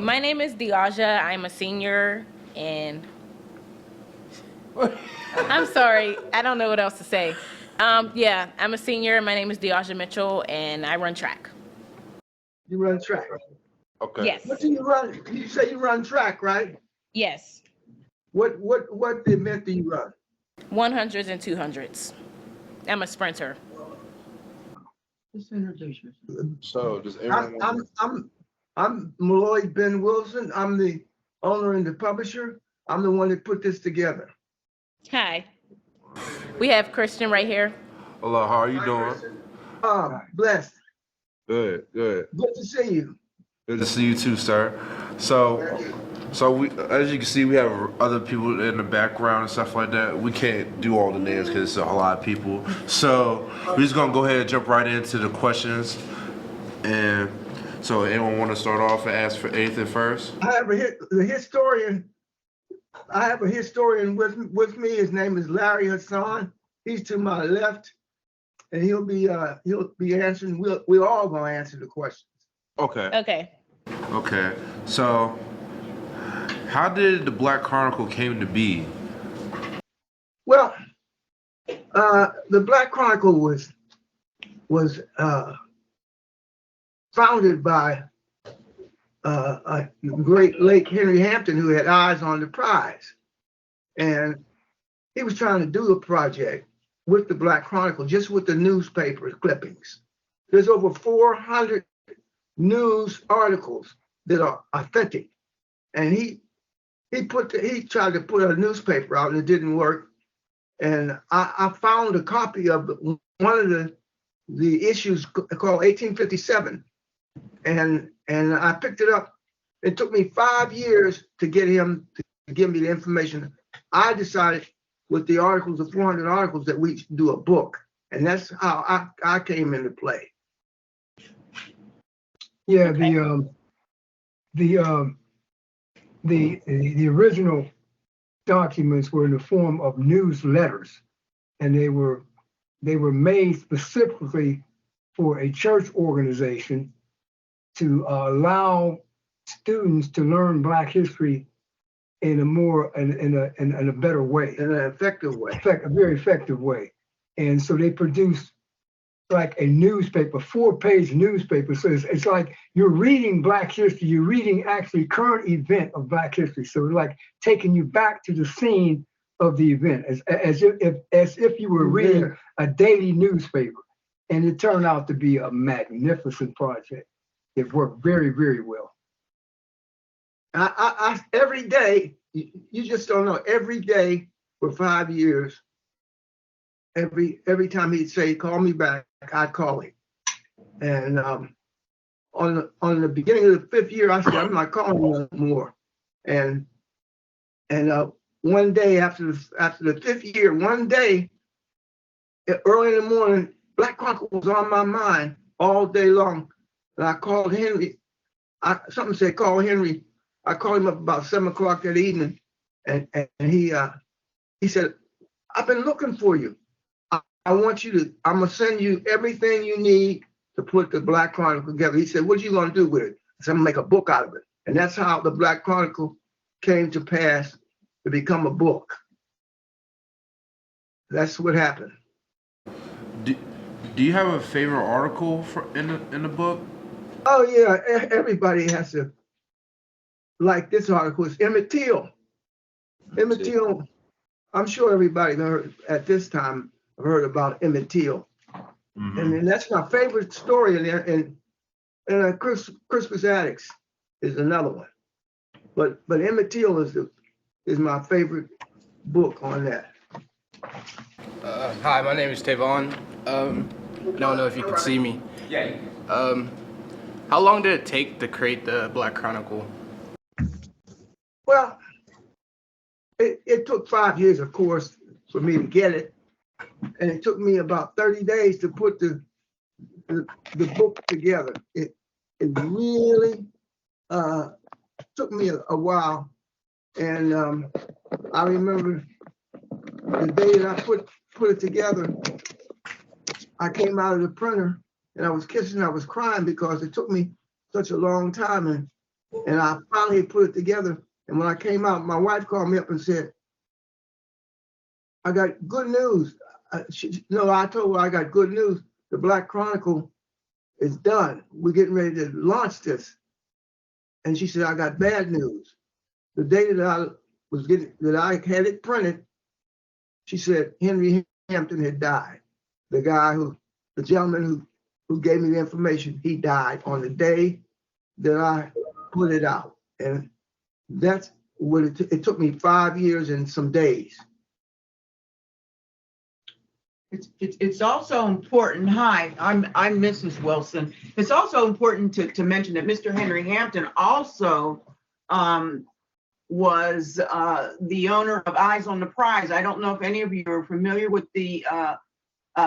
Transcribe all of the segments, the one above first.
My name is Diaja. I'm a senior, and I'm sorry, I don't know what else to say. Yeah, I'm a senior. My name is Diaja Mitchell, and I run track. You run track. Okay. What Yes, do you run? You say you run track, right? yes, What event do you run? 100s and 200s. I'm a sprinter. Just introduce yourself. So does I'm everyone want I'm to? I'm I'm Malloy Ben Wilson. I'm the owner and the publisher. I'm the one that put this together. Hi, we have Christian right here. Hello, how are you doing? Blessed. Good, good. Good to see you. Good to see you too, sir. So, we, as you can see, we have other people in the background and stuff like that. We can't do all the names because it's a lot of people. So we're just gonna go ahead and jump right into the questions. And so, anyone want to start off and ask for anything first? I have the historian. I have a historian with me. His name is Larry Hassan. He's to my left, and he'll be answering. We're all gonna answer the questions. Okay. Okay. Okay. So, how did the Black Chronicle came to be? Well, the Black Chronicle was founded by a great late Henry Hampton, who had eyes on the prize, and he was trying to do a project with the Black Chronicle, just with the newspaper clippings. There's over 400 news articles that are authentic, and he tried to put a newspaper out and it didn't work. And I found a copy of one of the issues called 1857, and I picked it up. It took me 5 years to get him to give me the information. I decided with the articles, the 400 articles, that we should do a book, and that's how I came into play. Yeah, Okay. the original documents were in the form of newsletters, and they were made specifically for a church organization to allow students to learn Black history in a more in a better way, In an effective way. a very effective way. And so they produced like a newspaper, 4-page newspaper. So it's like you're reading Black history, you're reading actually current event of Black history. So it's like taking you back to the scene of the event, as if you were reading a daily newspaper. And it turned out to be a magnificent project. It worked very, very well. I every day, you just don't know. Every day for 5 years, every time he'd say, "Call me back," I'd call him. And on the beginning of the 5th year, I said, "I'm not calling you anymore." And one day after the 5th year, one day early in the morning, Black Chronicle was on my mind all day long, and I called Henry. Something said, "Call Henry." I called him up about 7 o'clock that evening, and he said, "I've been looking for you. I want you to. I'm gonna send you everything you need to put the Black Chronicle together." He said, "What are you gonna do with it?" I said, "I'm gonna make a book out of it." And that's how the Black Chronicle came to pass to become a book. That's what happened. Do, do you have a favorite article in the book? Oh yeah, everybody has to like this article. It's Emmett Till. Emmett Till. I'm sure everybody heard at this time heard about Emmett Till, Mm-hmm. and that's my favorite story in there. And Christmas Addicts is another one. But Emmett Till is my favorite book on that. Hi, my name is Tavon. I don't know if you can see me. Yeah. How long did it take to create the Black Chronicle? Well, it took 5 years, of course, for me to get it, and it took me about 30 days to put the book together. It really took me a while, and I remember the day that I put it together. I came out of the printer and I was kissing, I was crying because it took me such a long time, And I finally put it together. And when I came out, my wife called me up and said, I got good news. I told her I got good news. The Black Chronicle is done. We're getting ready to launch this. And she said, I got bad news. The day that I had it printed, she said Henry Hampton had died. The gentleman who gave me the information, he died on the day that I put it out. And that's what it took me 5 years and some days. It's also important, hi, I'm Mrs. Wilson. It's also important to mention that Mr. Henry Hampton also was the owner of Eyes on the Prize. I don't know if any of you are familiar with the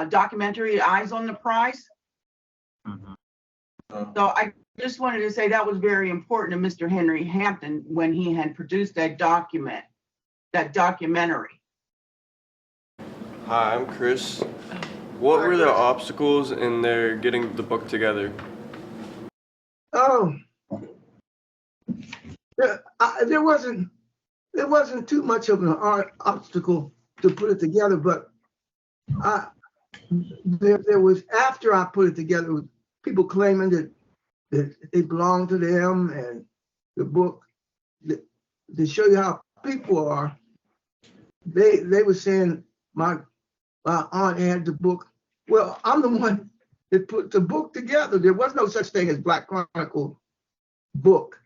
documentary Eyes on the Prize. So I just wanted to say that was very important to Mr. Henry Hampton when he had produced that documentary. Hi, I'm Chris. What were the obstacles in their getting the book together? Oh, there wasn't too much of an obstacle to put it together, but there was, after I put it together, people claiming that it belonged to them, and the book, to show you how people are, they were saying my aunt had the book. Well, I'm the one that put the book together. There was no such thing as Black Chronicle book.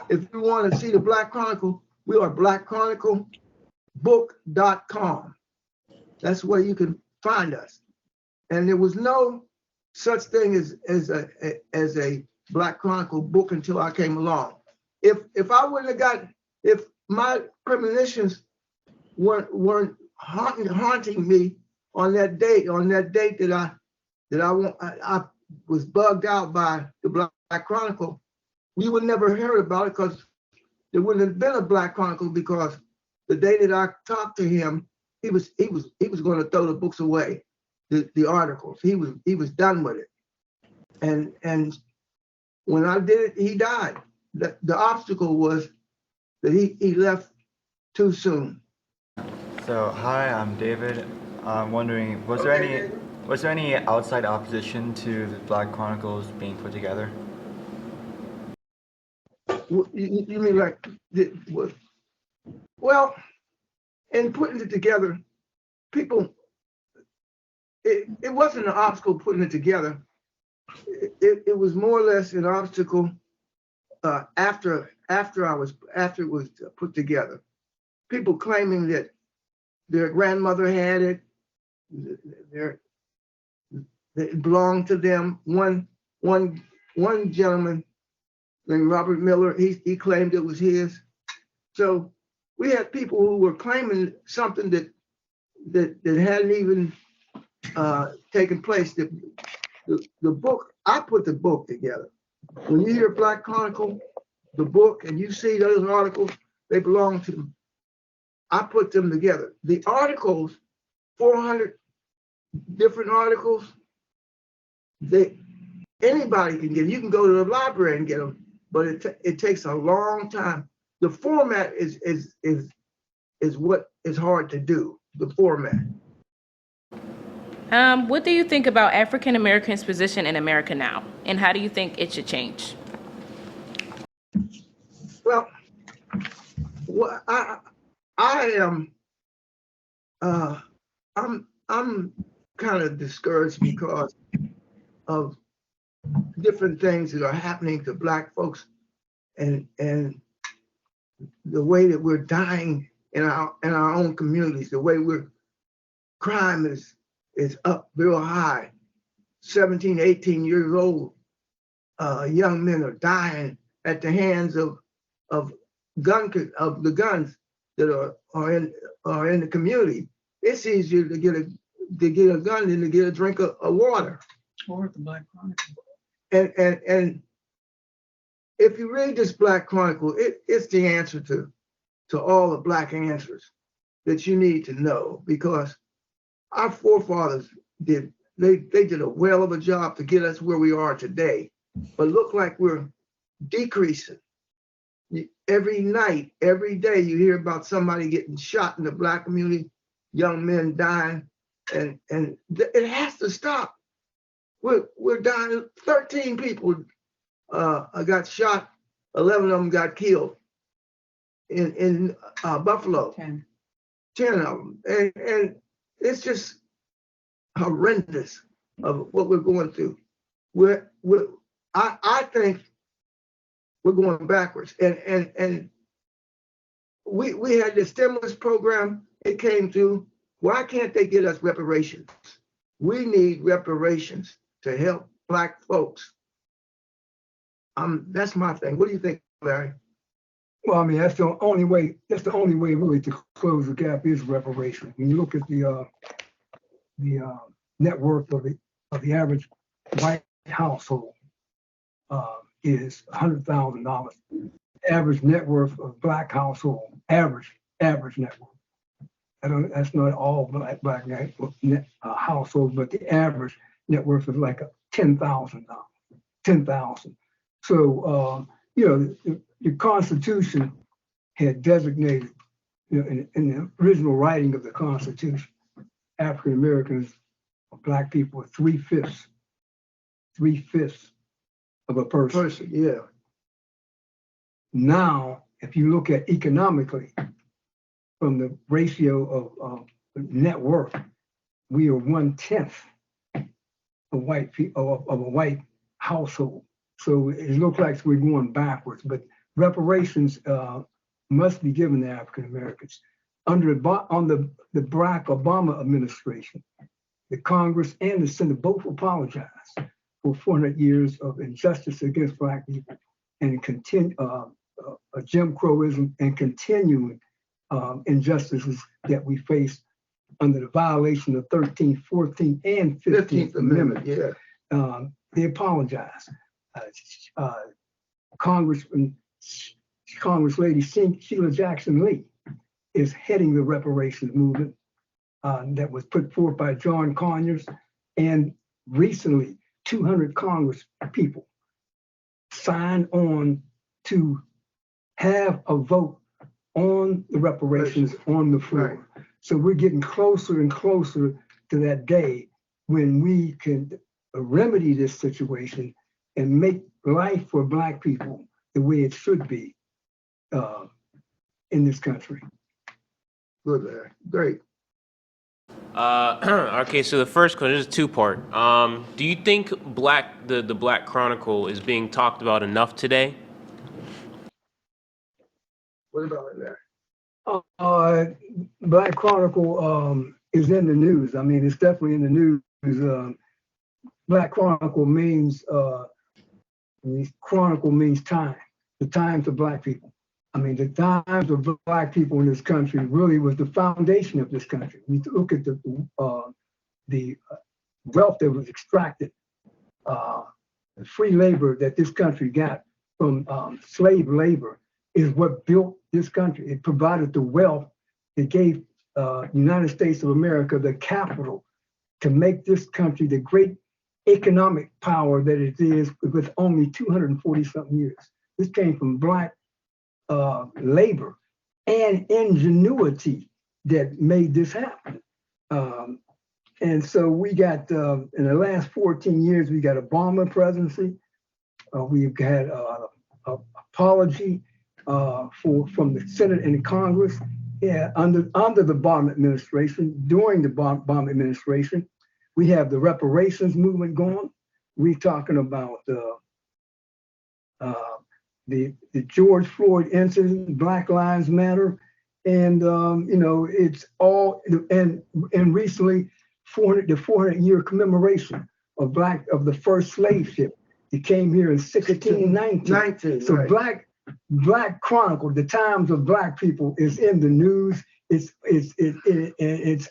If you want to see the Black Chronicle, we are blackchroniclebook.com. That's where you can find us. And there was no such thing as a Black Chronicle book until I came along. If I wouldn't have got, if my premonitions weren't haunting me on that date that I was bugged out by the Black Chronicle, we would never hear about it, because there wouldn't have been a Black Chronicle, because the day that I talked to him, he was going to throw the books away, the articles. He was done with it. And when I did it, he died. The obstacle was that he left too soon. So hi, I'm David. I'm wondering, was there any outside opposition to the Black Chronicles being put together? You mean like, well, in putting it together, people, it wasn't an obstacle putting it together. It was more or less an obstacle after it was put together. People claiming that their grandmother had it, that it belonged to them. One gentleman named Robert Miller, he claimed it was his. So we had people who were claiming something that hadn't even taken place. The book, I put the book together. When you hear Black Chronicle, the book, and you see those articles, they belong to them. I put them together. The articles, 400 different articles, anybody can get them. You can go to the library and get them, but it takes a long time. The format is what is hard to do, the format. What do you think about African Americans' position in America now, and how do you think it should change? Well, I'm kind of discouraged because of different things that are happening to Black folks, and the way that we're dying in our own communities, the way crime is up real high. 17, 18 years old young men are dying at the hands of the guns that are in the community. It's easier to get a gun than to get a drink of water. Or the Black Chronicle. And if you read this Black Chronicle, it's the answer to all the Black answers that you need to know, because our forefathers did a whale of a job to get us where we are today. But look like we're decreasing. Every night, every day, you hear about somebody getting shot in the Black community, young men dying, and it has to stop. We're dying. 13 people got shot. 11 of them got killed in Buffalo. 10 of them, and it's just horrendous of what we're going through. I think we're going backwards, and we had the stimulus program. It came through. Why can't they get us reparations? We need reparations to help Black folks. That's my thing. What do you think, Larry? Well, I mean, that's the only way. That's the only way really to close the gap is reparation. When you look at the net worth of the average white household is $100,000. Average net worth of Black household, average net worth. That's not all black households, but the average net worth is like $10,000. 10,000. So the Constitution had designated, in the original writing of the Constitution, African Americans, Black people, 3/5 of a person. Yeah. Now, if you look at economically, from the ratio of net worth, we are 1/10 of a white household. So it looks like we're going backwards. But reparations must be given to African Americans. On the Barack Obama administration, the Congress and the Senate both apologized for 400 years of injustice against Black people and Jim Crowism and continuing injustices that we face under the violation of 13th, 14th, and 15th Amendment. Yeah. They apologize. Congress Lady Sheila Jackson Lee is heading the reparations movement that was put forth by John Conyers, and recently 200 Congress people signed on to have a vote on the reparations on the floor. Right. So we're getting closer and closer to that day when we can remedy this situation and make life for Black people the way it should be in this country. Good, Larry. Great. Okay, so the first question is two-part. Do you think the Black Chronicle is being talked about enough today? What about it, Larry? Black Chronicle is in the news. I mean, it's definitely in the news. Black Chronicle means time, the times of Black people. I mean, the times of Black people in this country really was the foundation of this country. We look at the wealth that was extracted, the free labor that this country got from slave labor is what built this country. It provided the wealth. It gave United States of America the capital to make this country the great economic power that it is with only 240 something years. This came from Black labor and ingenuity that made this happen. And so we got, in the last 14 years, we got Obama presidency. We've had apology from the Senate and the Congress under the Obama administration. During the Obama administration, we have the reparations movement going. We're talking about the George Floyd incident, Black Lives Matter, and it's all, and recently the 400-year commemoration of the first slave ship that came here in 1619. So right. Black Chronicle, the times of Black people, is in the news. It's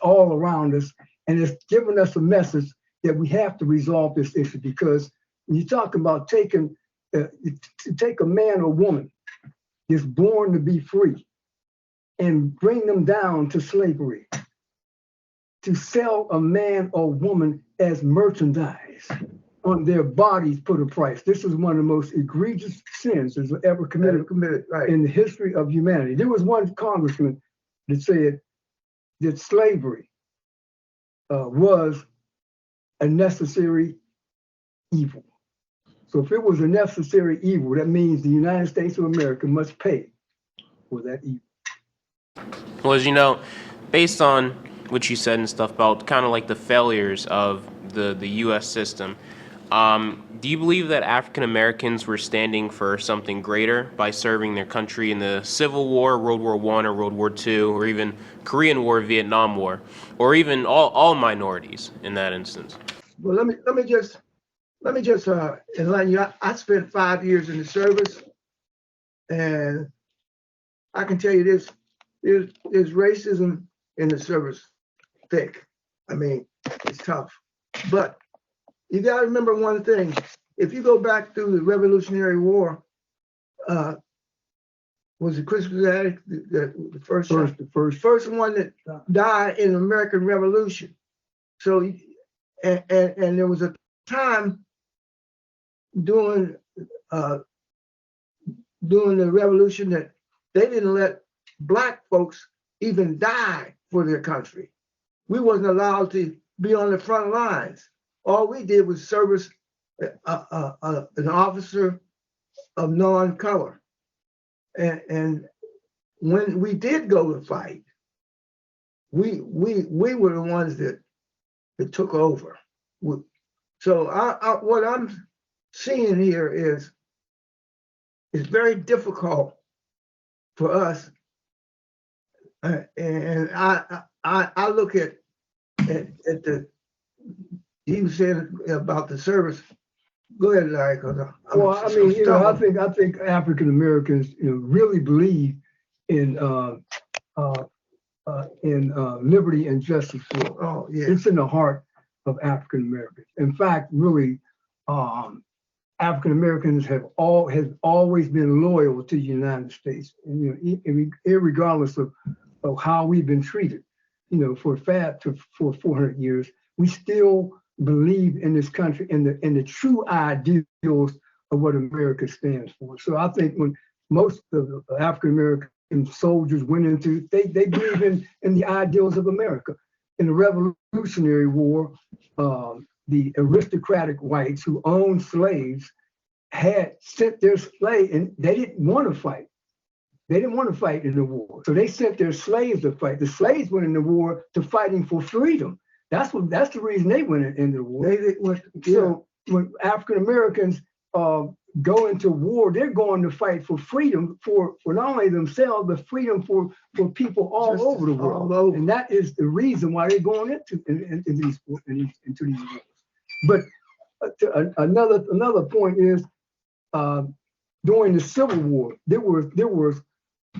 all around us, and it's giving us a message that we have to resolve this issue, because when you talk about to take a man or woman is born to be free and bring them down to slavery, to sell a man or woman as merchandise, on their bodies put a price. This is one of the most egregious sins that's ever committed Right. in the history of humanity. There was one congressman that said that slavery was a necessary evil. So if it was a necessary evil, that means the United States of America must pay for that evil. Well, as you know, based on what you said and stuff about kind of like the failures of the U.S. system, do you believe that African Americans were standing for something greater by serving their country in the Civil War, World War I, or World War II, or even Korean War, Vietnam War, or even all minorities in that instance? Well, let me just enlighten you. I spent 5 years in the service, and I can tell you this: there's racism in the service, thick. I mean, it's tough. But you got to remember one thing: if you go back through the Revolutionary War, was it Christmas Attic, the first one that died in the American Revolution? So, and there was a time during the revolution that they didn't let Black folks even die for their country. We wasn't allowed to be on the front lines. All we did was service an officer of non-color. And when we did go to fight, we were the ones that took over. So what I'm seeing here is it's very difficult for us, and I look at the, he was saying about the service. Go ahead, Larry. Well, I mean, I think African Americans, really believe in liberty and justice for all. Oh, yeah. It's in the heart of African Americans. In fact, really, African Americans have always been loyal to the United States, and, irregardless of how we've been treated, for 400 years, we still believe in this country and the true ideals of what America stands for. So I think when most of the African American soldiers went into, they believe in the ideals of America. In the Revolutionary War, the aristocratic whites who owned slaves had sent their slaves, and they didn't want to fight. They didn't want to fight in the war. So they sent their slaves to fight. The slaves went in the war to fighting for freedom. That's the reason they went into the war. So when African Americans go into war, they're going to fight for freedom for not only themselves, but freedom for people all over the world. And that is the reason why they're going into these wars. But another point is, during the Civil War, there was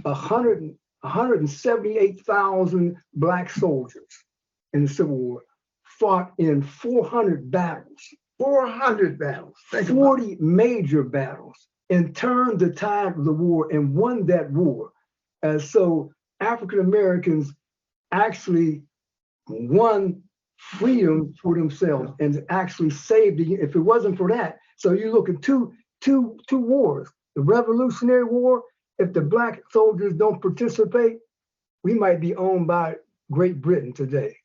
178,000 Black soldiers in the Civil War, fought in 400 battles. 400 battles. 40 major battles, and turned the tide of the war and won that war. So African Americans actually won freedom for themselves and actually saved it. If it wasn't for that, so you look at two wars, the Revolutionary War. If the Black soldiers don't participate, we might be owned by Great Britain today.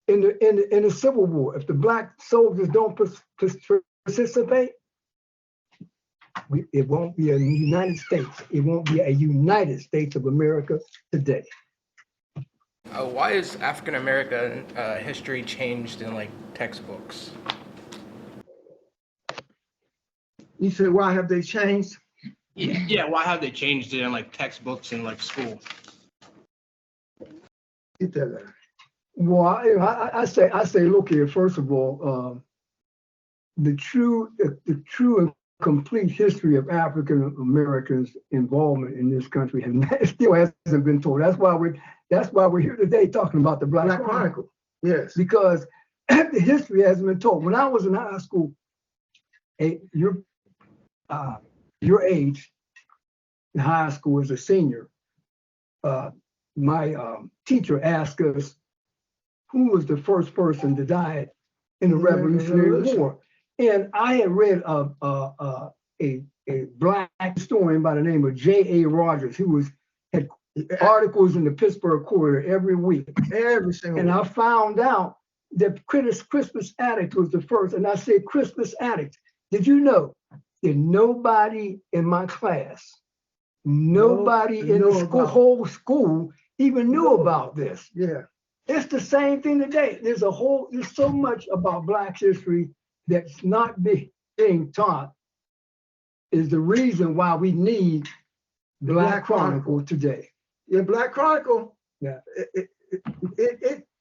In the Civil War, if the Black soldiers don't participate, it won't be a United States. It won't be a United States of America today. Why is African American history changed in textbooks? You said, why have they changed? Yeah, why have they changed it in textbooks in school? Get that out. Well, I say, look here. First of all, the true and complete history of African Americans' involvement in this country still hasn't been told. That's why we're here today talking about the Black Chronicle. Yes, because the history hasn't been told. When I was in high school, your age in high school as a senior, my teacher asked us who was the first person to die in the Revolutionary War. And I had read a black historian by the name of J.A. Rogers, who had articles in the Pittsburgh Courier every week. Every single And one. I found out that Crispus Attucks was the first. And I said, Crispus Attucks, did you know that nobody in my class, nobody in the school, whole school even knew about this? Yeah. It's the same thing today. There's so much about Black history that's not being taught, is the reason why we need Black Chronicle today. Yeah, Black Chronicle. Yeah.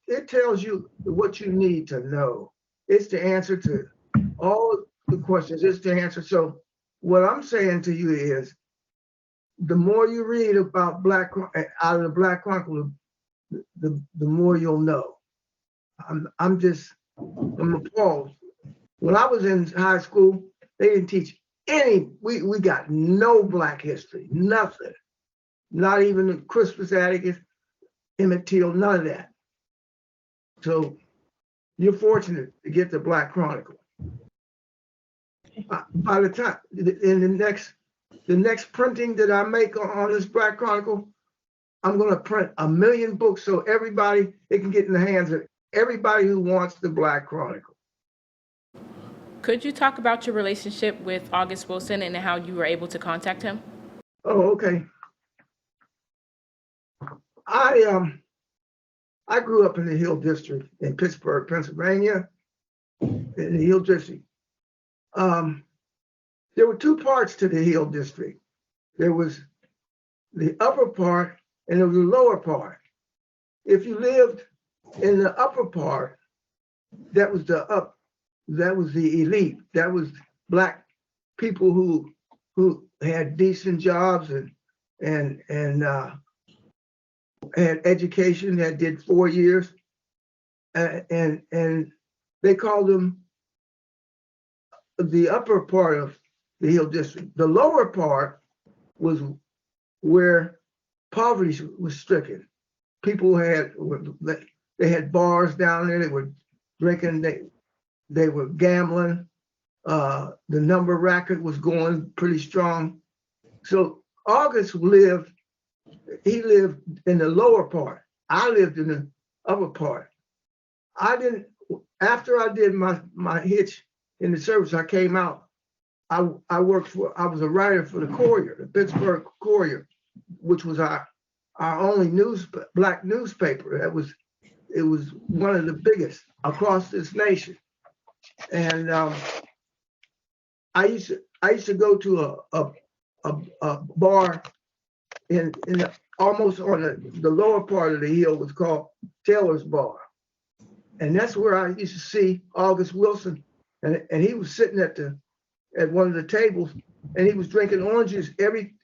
It tells you what you need to know. It's the answer to all the questions. It's the answer. So what I'm saying to you is, the more you read about out of the Black Chronicle, the more you'll know. I'm appalled. When I was in high school, they didn't teach we got no Black history, nothing. Not even the Crispus Attucks, Emmett Till, none of that. So you're fortunate to get the Black Chronicle. By the time in the next printing that I make on this Black Chronicle, I'm going to print 1 million books so it can get in the hands of everybody who wants the Black Chronicle. Could you talk about your relationship with August Wilson and how you were able to contact him? Oh, okay. I grew up in the Hill District in Pittsburgh, Pennsylvania, in the Hill District. There were two parts to the Hill District. There was the upper part and there was the lower part. If you lived in the upper part, that was the elite. That was Black people who had decent jobs and had education, that did 4 years, and they called them the upper part of the Hill District. The lower part was where poverty was stricken. People they had bars down there. They were drinking. They were gambling. The number racket was going pretty strong. So August lived in the lower part. I lived in the upper part. After I did my hitch in the service, I came out. I was a writer for the Courier, the Pittsburgh Courier, which was our only Black newspaper. It was one of the biggest across this nation. And I used to go to a bar in almost on the lower part of the hill, was called Taylor's Bar, and that's where I used to see August Wilson, and he was sitting at one of the tables, and he was drinking orange juice every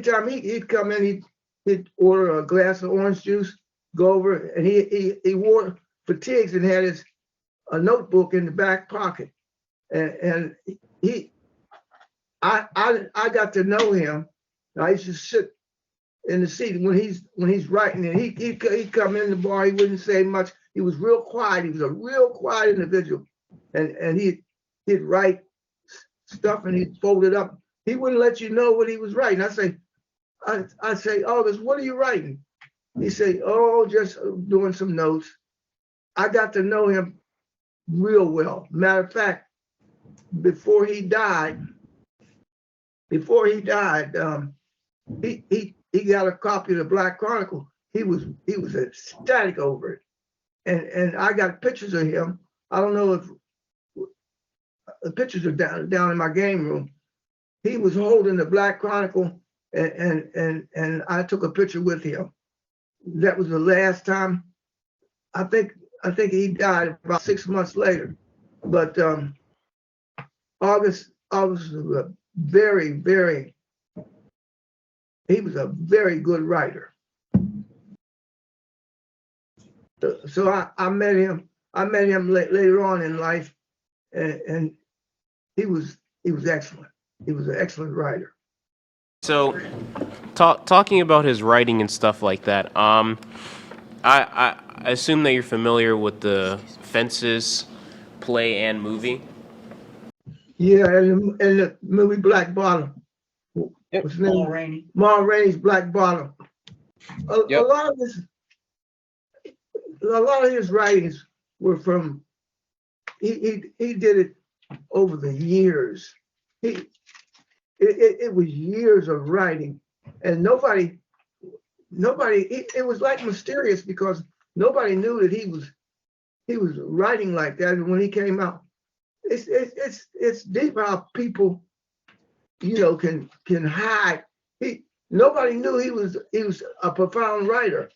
time he'd come in. He'd order a glass of orange juice, go over, and he wore fatigues and had a notebook in the back pocket, and I got to know him. I used to sit in the seat when he's writing, and he'd come in the bar. He wouldn't say much. He was real quiet. He was a real quiet individual, and he'd write stuff and he'd fold it up. He wouldn't let you know what he was writing. I say, August, what are you writing? He say, oh, just doing some notes. I got to know him real well. Matter of fact, before he died, he got a copy of the Black Chronicle. He was ecstatic over it, and I got pictures of him. I don't know if the pictures are down in my game room. He was holding the Black Chronicle, and I took a picture with him. That was the last time. I think he died about 6 months later. But August was a very good writer. So I met him. Later on in life, and he was excellent. He was an excellent writer. So, talking about his writing and stuff like that, I assume that you're familiar with the Fences play and movie. Yeah, and the movie Black Bottom. Yep. What's his name? Paul Rainey. Ma Rainey's Black Bottom. A Yep. lot of his writings were from. He did it over the years. It was years of writing, and nobody. It was like mysterious because nobody knew that he was writing like that. And when he came out, it's deep how people, can hide. Nobody knew he was a profound writer,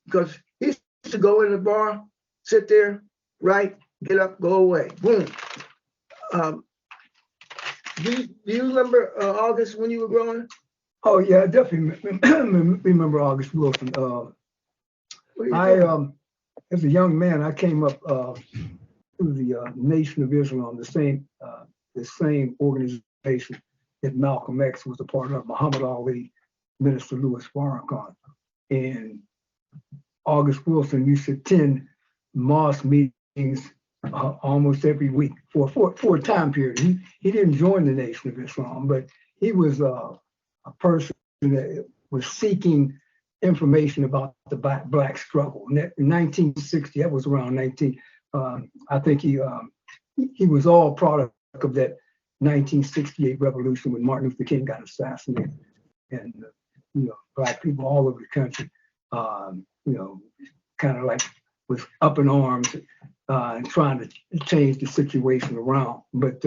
because he used to go in the bar, sit there, write, get up, go away, boom. Do you remember August when you were growing? Oh yeah, I definitely remember August Wilson. What are you doing? As a young man, I came up through the Nation of Islam, the same organization that Malcolm X was a part of, Muhammad Ali, Minister Louis Farrakhan, and August Wilson used to attend mosque meetings almost every week for a time period. He didn't join the Nation of Islam, but he was a person that was seeking information about the black struggle. In 1960, that was around 19. I think he was all product of that 1968 revolution when Martin Luther King got assassinated, and black people all over the country, kind of like was up in arms and trying to change the situation around. But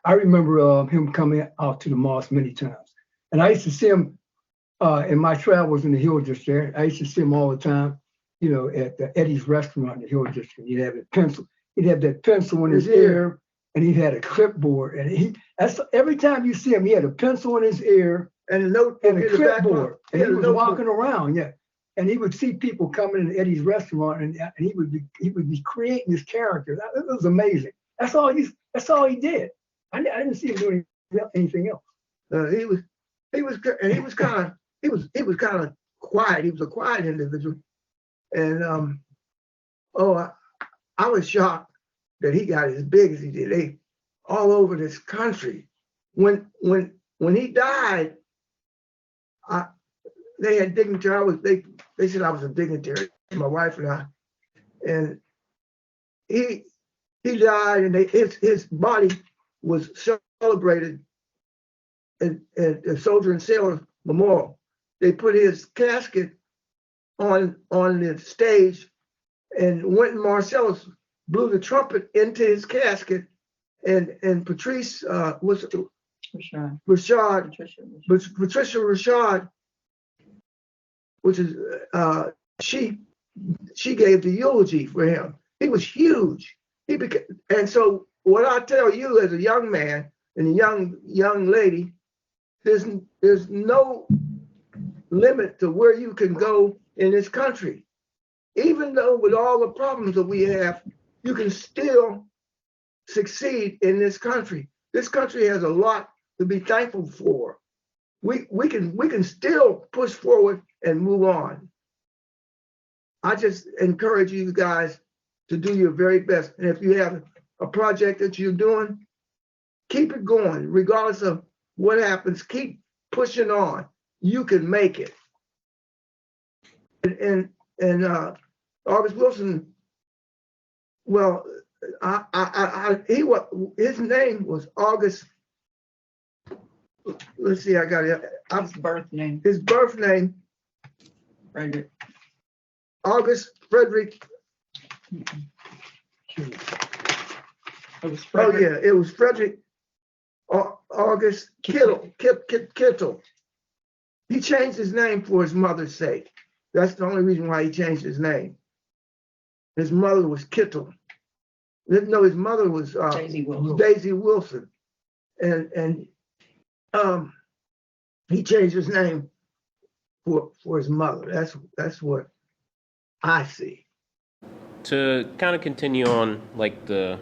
I remember him coming out to the mosque many times, and I used to see him in my travels in the Hill District. I used to see him all the time, at Eddie's restaurant in the Hill District. He'd have that pencil in his ear, and he had a clipboard. And that's every time you see him, he had a pencil in his ear And a note and a clipboard, and he was notebook. walking around, yeah. And he would see people coming in Eddie's restaurant, and he would be creating this character. It was amazing. That's all he did. I didn't see him doing anything else. He was kind of quiet. He was a quiet individual, and I was shocked that he got as big as he did. They all over this country. When he died, they had dignitary. They said I was a dignitary, my wife and I, and he died, and his body was celebrated at the Soldier and Sailor Memorial. They put his casket on the stage, and Wynton Marsalis blew the trumpet into his casket, and Patrice Patricia Rashad, which is she gave the eulogy for him. He was huge. And so what I tell you as a young man and a young lady, there's no limit to where you can go in this country. Even though with all the problems that we have, you can still succeed in this country. This country has a lot to be thankful for. We can still push forward and move on. I just encourage you guys to do your very best. And if you have a project that you're doing, keep it going, regardless of what happens. Keep pushing on. You can make it. And August Wilson, well, his name was August. Let's see, I got it. His birth name. His birth name, Frederick. August Frederick. It was Oh Frederick. yeah, it was Frederick August Kittle. He changed his name for his mother's sake. That's the only reason why he changed his name. His mother was Kittle. No, his mother was Daisy Wilson, and he changed his name for his mother. That's what I see. To kind of continue on like the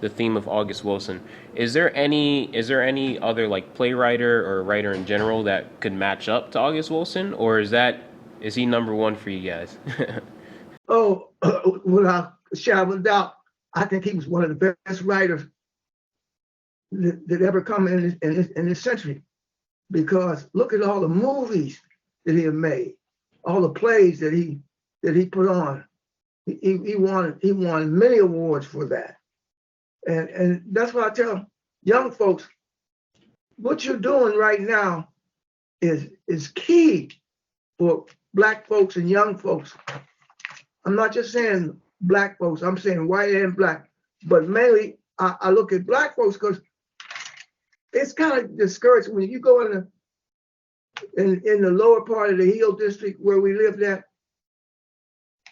theme of August Wilson, is there any other like playwright or writer in general that could match up to August Wilson, or is he number one for you guys? Oh, without a shadow of a doubt, I think he was one of the best writers that ever come in this century. Because look at all the movies that he had made, all the plays that he put on. He won many awards for that. And that's why I tell young folks, what you're doing right now is key for Black folks and young folks. I'm not just saying Black folks, I'm saying white and Black, but mainly I look at Black folks because it's kind of discouraging when you go in the lower part of the Hill District where we lived at.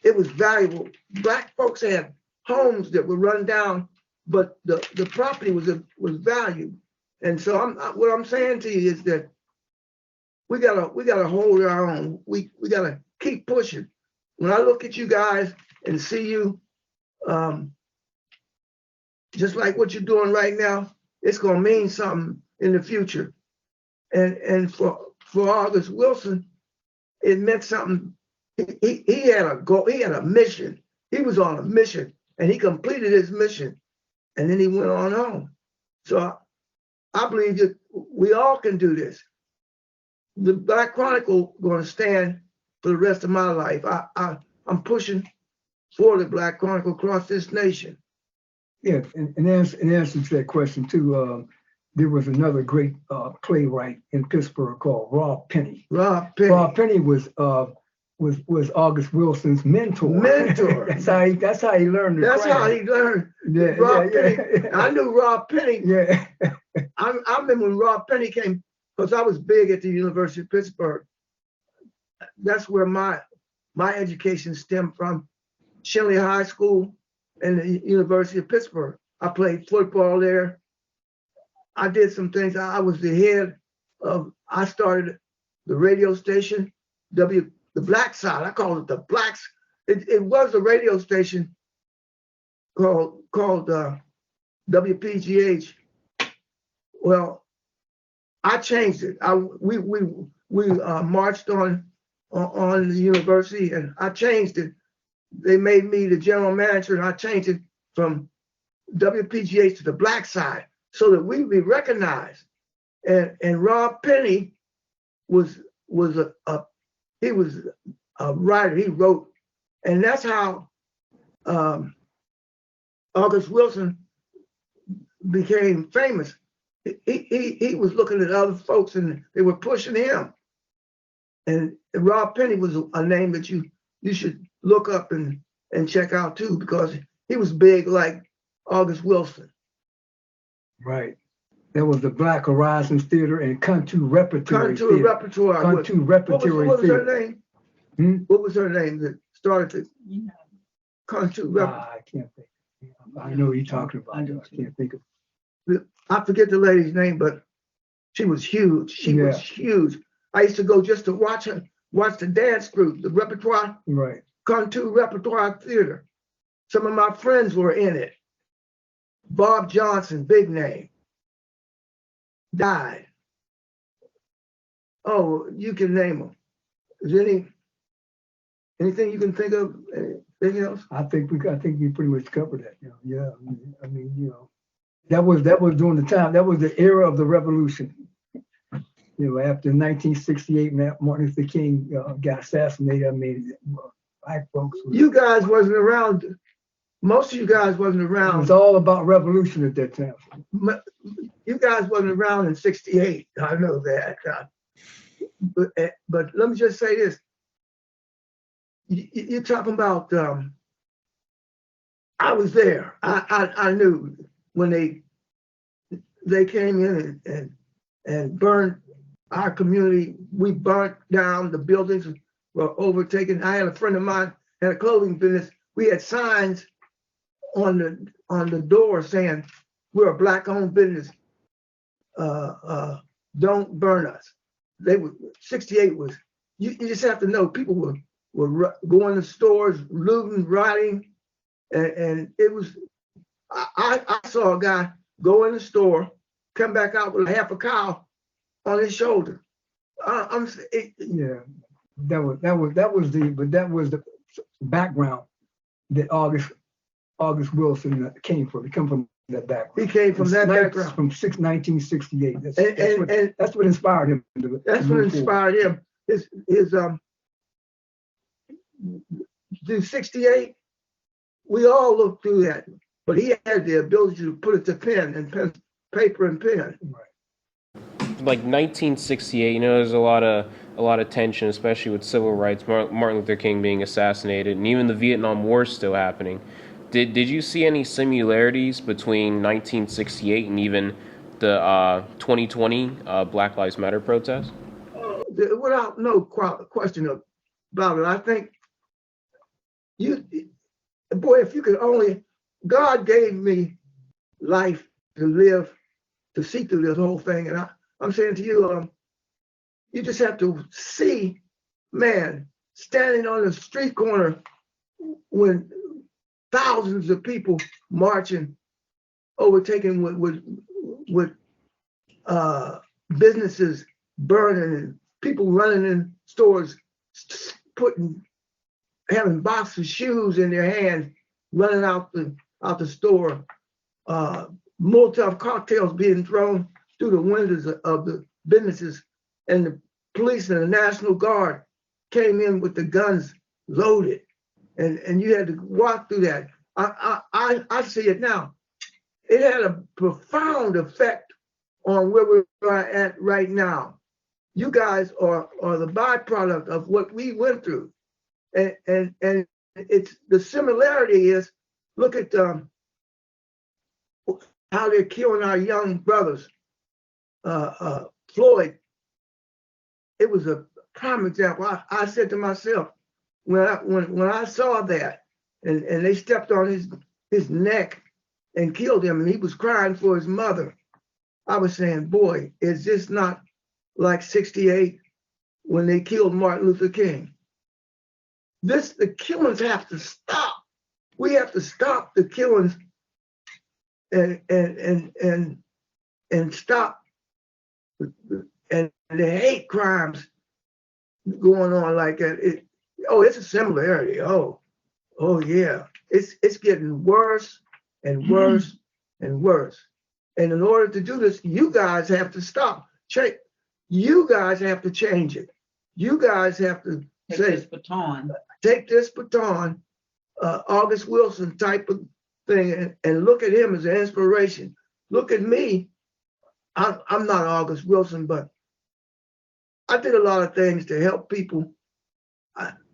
It was valuable. Black folks had homes that were run down, but the property was valued. And so what I'm saying to you is that we gotta hold our own. We gotta keep pushing. When I look at you guys and see you, just like what you're doing right now, it's gonna mean something in the future. And for August Wilson, it meant something. He had a goal. He had a mission. He was on a mission, and he completed his mission, and then he went on home. So I believe that we all can do this. The Black Chronicle going to stand for the rest of my life. I'm pushing for the Black Chronicle across this nation. Yeah, and in answer to that question too, there was another great playwright in Pittsburgh called Rob Penny. Rob Penny. Rob Penny was August Wilson's mentor. Mentor. That's how he learned. That's how he learned. Yeah, Rob yeah, Penny. yeah. I knew Rob Penny. Yeah. I remember when Rob Penny came, because I was big at the University of Pittsburgh. That's where my education stemmed from. Penn High School and the University of Pittsburgh. I played football there. I did some things. I was the head of, I started the radio station, the Black side. I call it the Blacks. It was a radio station called WPGH. Well, I changed it. We marched on the university, and I changed it. They made me the general manager, and I changed it from WPGH to the Black side so that we would be recognized. And Rob Penny was a writer. He wrote, and that's how August Wilson became famous. He was looking at other folks, and they were pushing him. And Rob Penny was a name that you should look up and check out too, because he was big like August Wilson. Right. There was the Black Horizons Theater and Country Repertory Country Theater. Repertoire. Country Repertory What was her Theater. name? What was her name that started the Country Repertoire? I can't think. I know what you're talking about. I can't think of. I forget the lady's name, but she was huge. She was huge. I used to go just to watch the dance group, the repertoire. Right. Country Repertoire Theater. Some of my friends were in it. Bob Johnson, big name, died. Oh, you can name them. Is there anything you can think of? Anything else? I think we pretty much covered that. Yeah. I mean, that was during the time. That was the era of the revolution. After 1968, Martin Luther King got assassinated. I mean, Black folks. You guys wasn't around. Most of you guys wasn't around. It was all about revolution at that time. You guys wasn't around in '68. I know that. But let me just say this. You're talking about. I was there. I knew when they came in and burned our community. We burnt down the buildings, were overtaken. I had a friend of mine had a clothing business. We had signs on the door saying, "We're a Black-owned business. Don't burn us." They were 68 was. You just have to know people were going to stores, looting, rioting, and it was. I saw a guy go in the store, come back out with half a cow on his shoulder. Yeah, that was the background that August Wilson came from. He come from that background. He came from that It's background. From 1968. And That's what inspired him. that's what inspired him. His the 68, we all looked through that, but he had the ability to put it to pen and pen, paper and pen. Like 1968, you know, there's a lot of tension, especially with civil rights, Martin Luther King being assassinated, and even the Vietnam War still happening. Did you see any similarities between 1968 and even the 2020 Black Lives Matter protests? Without no question about it, I think boy, if you could only, God gave me life to live, to see through this whole thing, and I'm saying to you, you just have to see, man, standing on the street corner when thousands of people marching, overtaken with businesses burning and people running in stores, having boxes of shoes in their hands, running out the store, Molotov cocktails being thrown through the windows of the businesses, and the police and the National Guard came in with the guns loaded, and you had to walk through that. I see it now. It had a profound effect on where we're at right now. You guys are the byproduct of what we went through, and it's the similarity is, look at how they're killing our young brothers. Floyd, it was a prime example. I said to myself, when I saw that, and they stepped on his neck and killed him, and he was crying for his mother, I was saying, boy, is this not like 68 when they killed Martin Luther King? The killings have to stop. We have to stop the killings and stop and the hate crimes going on like that. It's a similarity. Oh yeah. It's getting worse and worse and worse. And in order to do this, you guys have to stop. You guys have to change it. You guys have to take this baton, August Wilson type of thing, and look at him as an inspiration. Look at me. I'm not August Wilson, but I did a lot of things to help people,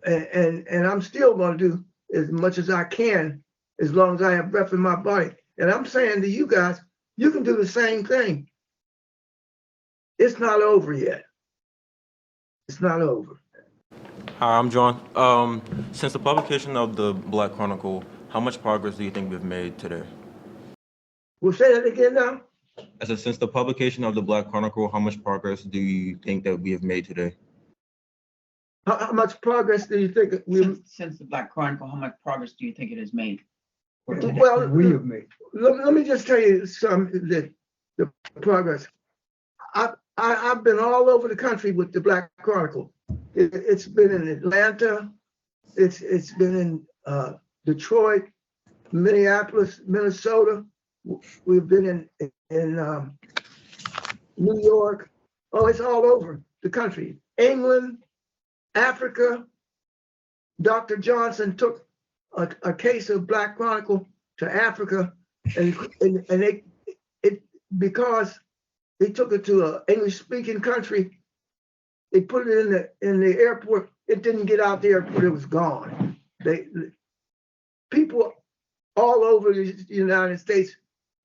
and I'm still going to do as much as I can as long as I have breath in my body. And I'm saying to you guys, you can do the same thing. It's not over yet. It's not over. Hi, I'm John. Since the publication of the Black Chronicle, how much progress do you think we've made today? We'll say that again now. I said, since the publication of the Black Chronicle, how much progress do you think that we have made today? How much progress do you think Since the Black Chronicle, how much progress do you think it has made? Well, we have made. Let me just tell you the progress. I've been all over the country with the Black Chronicle. It's been in Atlanta. It's been in Detroit, Minneapolis, Minnesota. We've been in New York. Oh, it's all over the country. England, Africa. Dr. Johnson took a case of Black Chronicle to Africa, and because they took it to an English-speaking country, they put it in the airport. It didn't get out the airport. It was gone. People all over the United States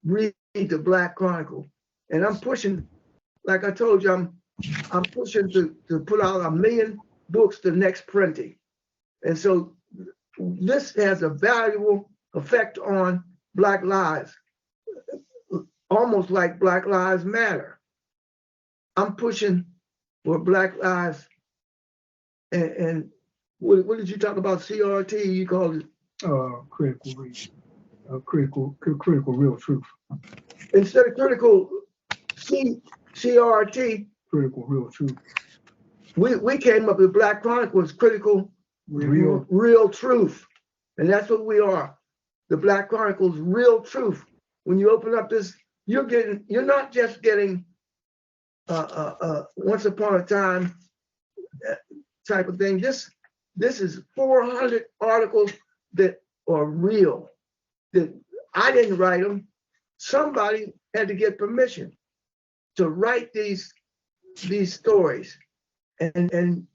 read the Black Chronicle, and I'm pushing, like I told you, I'm pushing to put out 1 million books the next printing, and so this has a valuable effect on Black lives, almost like Black Lives Matter. I'm pushing for Black lives, and what did you talk about? CRT? You called it critical real truth. Instead of critical CRT, Critical real truth. we came up with Black Chronicle as critical real truth, and that's what we are. The Black Chronicle's real truth. when you open up this, you're not just getting once upon a time type of thing. This is 400 articles that are real, that I didn't write them. Somebody had to get permission to write these stories. And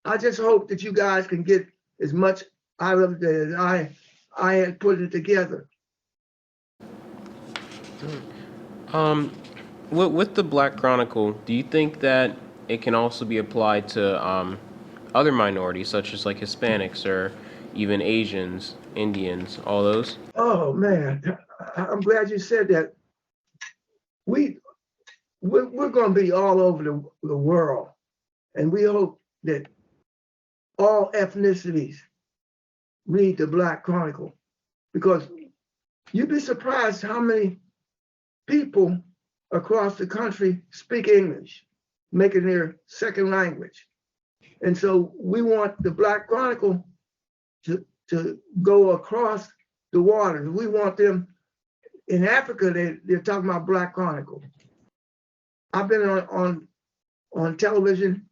I just hope that you guys can get as much out of it as I had put it together. With the Black Chronicle, do you think that it can also be applied to other minorities, such as like Hispanics or even Asians, Indians, all those? Oh man, I'm glad you said that. We're going to be all over the world, and we hope that all ethnicities read the Black Chronicle, because you'd be surprised how many people across the country speak English, making their second language. And so we want the Black Chronicle to go across the waters. We want them in Africa. They're talking about Black Chronicle. I've been on television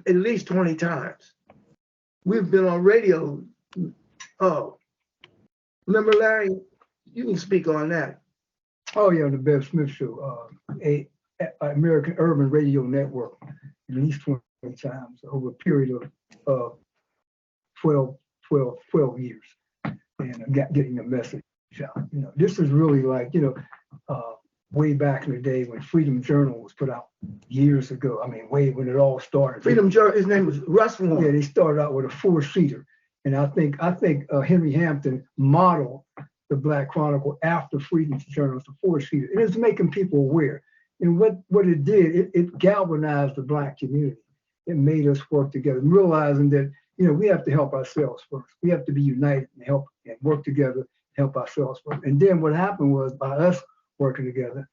at least 20 times. We've been on radio. Oh, remember, Larry? You can speak on that. Oh yeah, the Bev Smith Show, American Urban Radio Network, at least 20 times over a period of 12 years, and getting the message out. You know, this is really like, you know, way back in the day when Freedom Journal was put out years ago. I mean, way when it all started. Freedom Journal. His name was Russ Warren. Yeah, they started out with a 4-seater, and I think Henry Hampton modeled the Black Chronicle after Freedom Journal, the 4-seater. And it's making people aware. And what it did, it galvanized the Black community. It made us work together, realizing that, you know, we have to help ourselves first. We have to be united and help and work together, help ourselves first. And then what happened was, by us working together,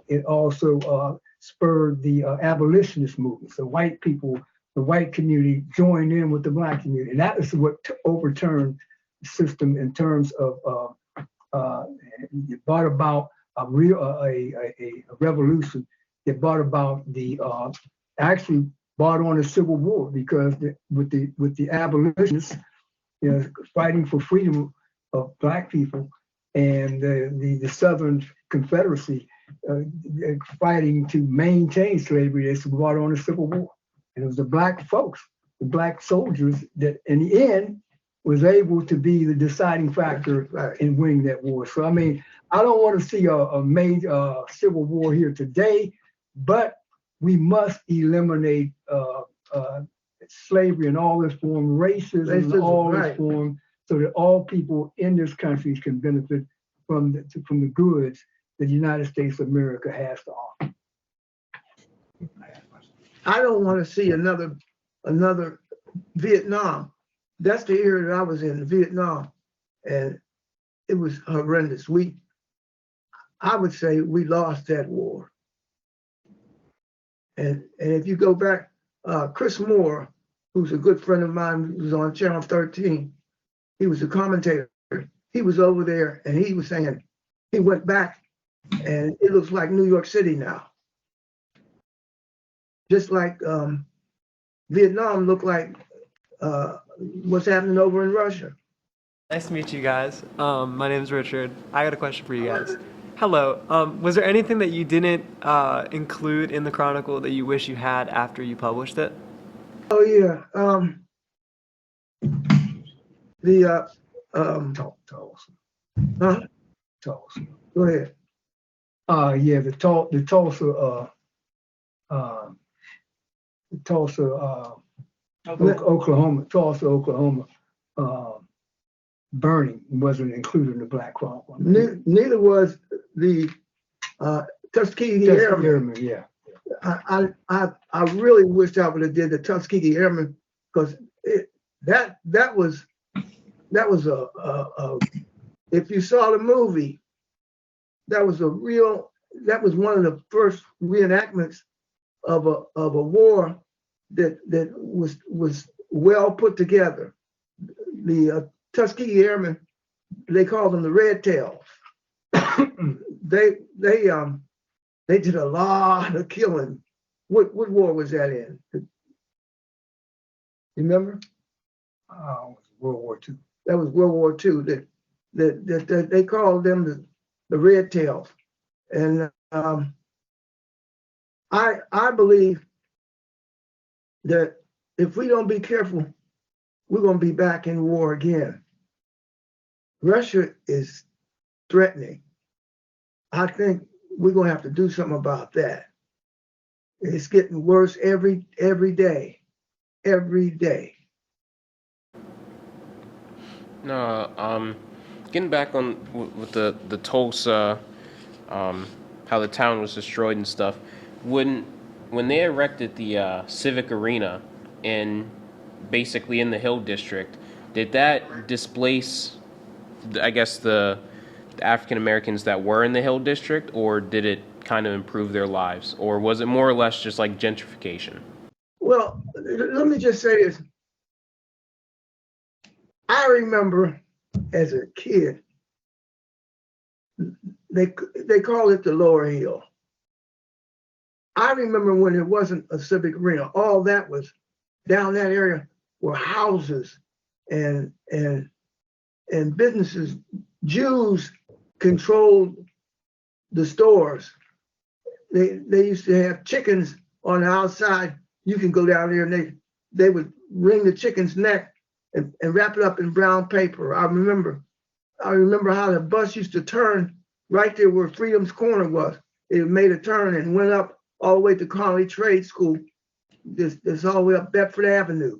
it also spurred the abolitionist movement. So white people, the white community joined in with the Black community. And that is what overturned the system in terms of it brought about a revolution. It brought about actually brought on a civil war, because with the abolitionists, you know, fighting for freedom of Black people, and the Southern Confederacy fighting to maintain slavery, they brought on a civil war. And it was the Black folks, the Black soldiers, that in the end was able to be the deciding factor in winning that war. So, I mean, I don't want to see a major civil war here today, but we must eliminate slavery in all its form, racism in all its form, so that all people in this country can benefit from the goods that the United States of America has to offer. I don't want to see another Vietnam. That's the era that I was in, Vietnam, and it was horrendous. I would say we lost that war. And if you go back, Chris Moore, who's a good friend of mine, who was on Channel 13, he was a commentator. He was over there, and he was saying he went back, and it looks like New York City now. Just like Vietnam looked like what's happening over in Russia. Nice to meet you guys. My name is Richard. I got a question for you guys. Hello. Was there anything that you didn't include in the Chronicle that you wish you had after you published it? Oh yeah. Tulsa. Huh? Tulsa. Go ahead. Yeah, the Tulsa, Oklahoma, burning wasn't included in the Black Chronicle. Neither was the Tuskegee Airmen. Yeah. I really wished I would have did the Tuskegee Airmen, because that was if you saw the movie, that was one of the first reenactments of a war that was well put together. The Tuskegee Airmen they called them the Red Tails. they did a lot of killing. What war was that in? You remember? World War II. That was World War II. They called them the Red Tails. And I believe that if we don't be careful, we're going to be back in war again. Russia is threatening. I think we're going to have to do something about that. It's getting worse every day, every day. No, getting back on with the Tulsa, how the town was destroyed and stuff. When they erected the Civic Arena basically in the Hill District, did that displace, I guess, the African Americans that were in the Hill District, or did it kind of improve their lives, or was it more or less just like gentrification? Well, let me just say this. I remember as a kid, they called it the Lower Hill. I remember when it wasn't a civic arena. All that was down that area were houses and businesses. Jews controlled the stores. They used to have chickens on the outside. You can go down there and they would wring the chicken's neck and wrap it up in brown paper. I remember how the bus used to turn right there where Freedom's Corner was. It made a turn and went up all the way to Connolly Trade School. This all the way up Bedford Avenue.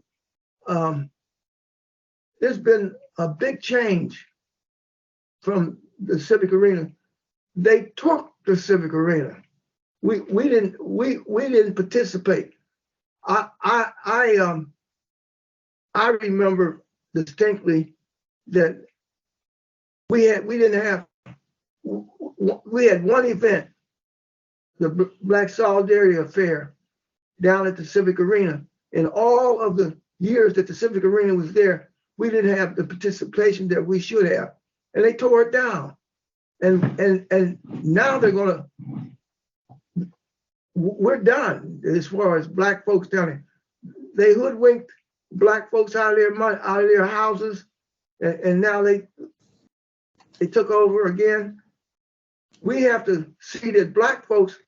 There's been a big change from the Civic Arena. They took the Civic Arena. We didn't participate. I remember distinctly that we had one event, the Black Solidarity Affair, down at the Civic Arena. In all of the years that the Civic Arena was there, we didn't have the participation that we should have, and they tore it down. And now they're gonna. We're done as far as black folks down there. They hoodwinked black folks out of their money, out of their houses, and now they took over again. We have to see that black folks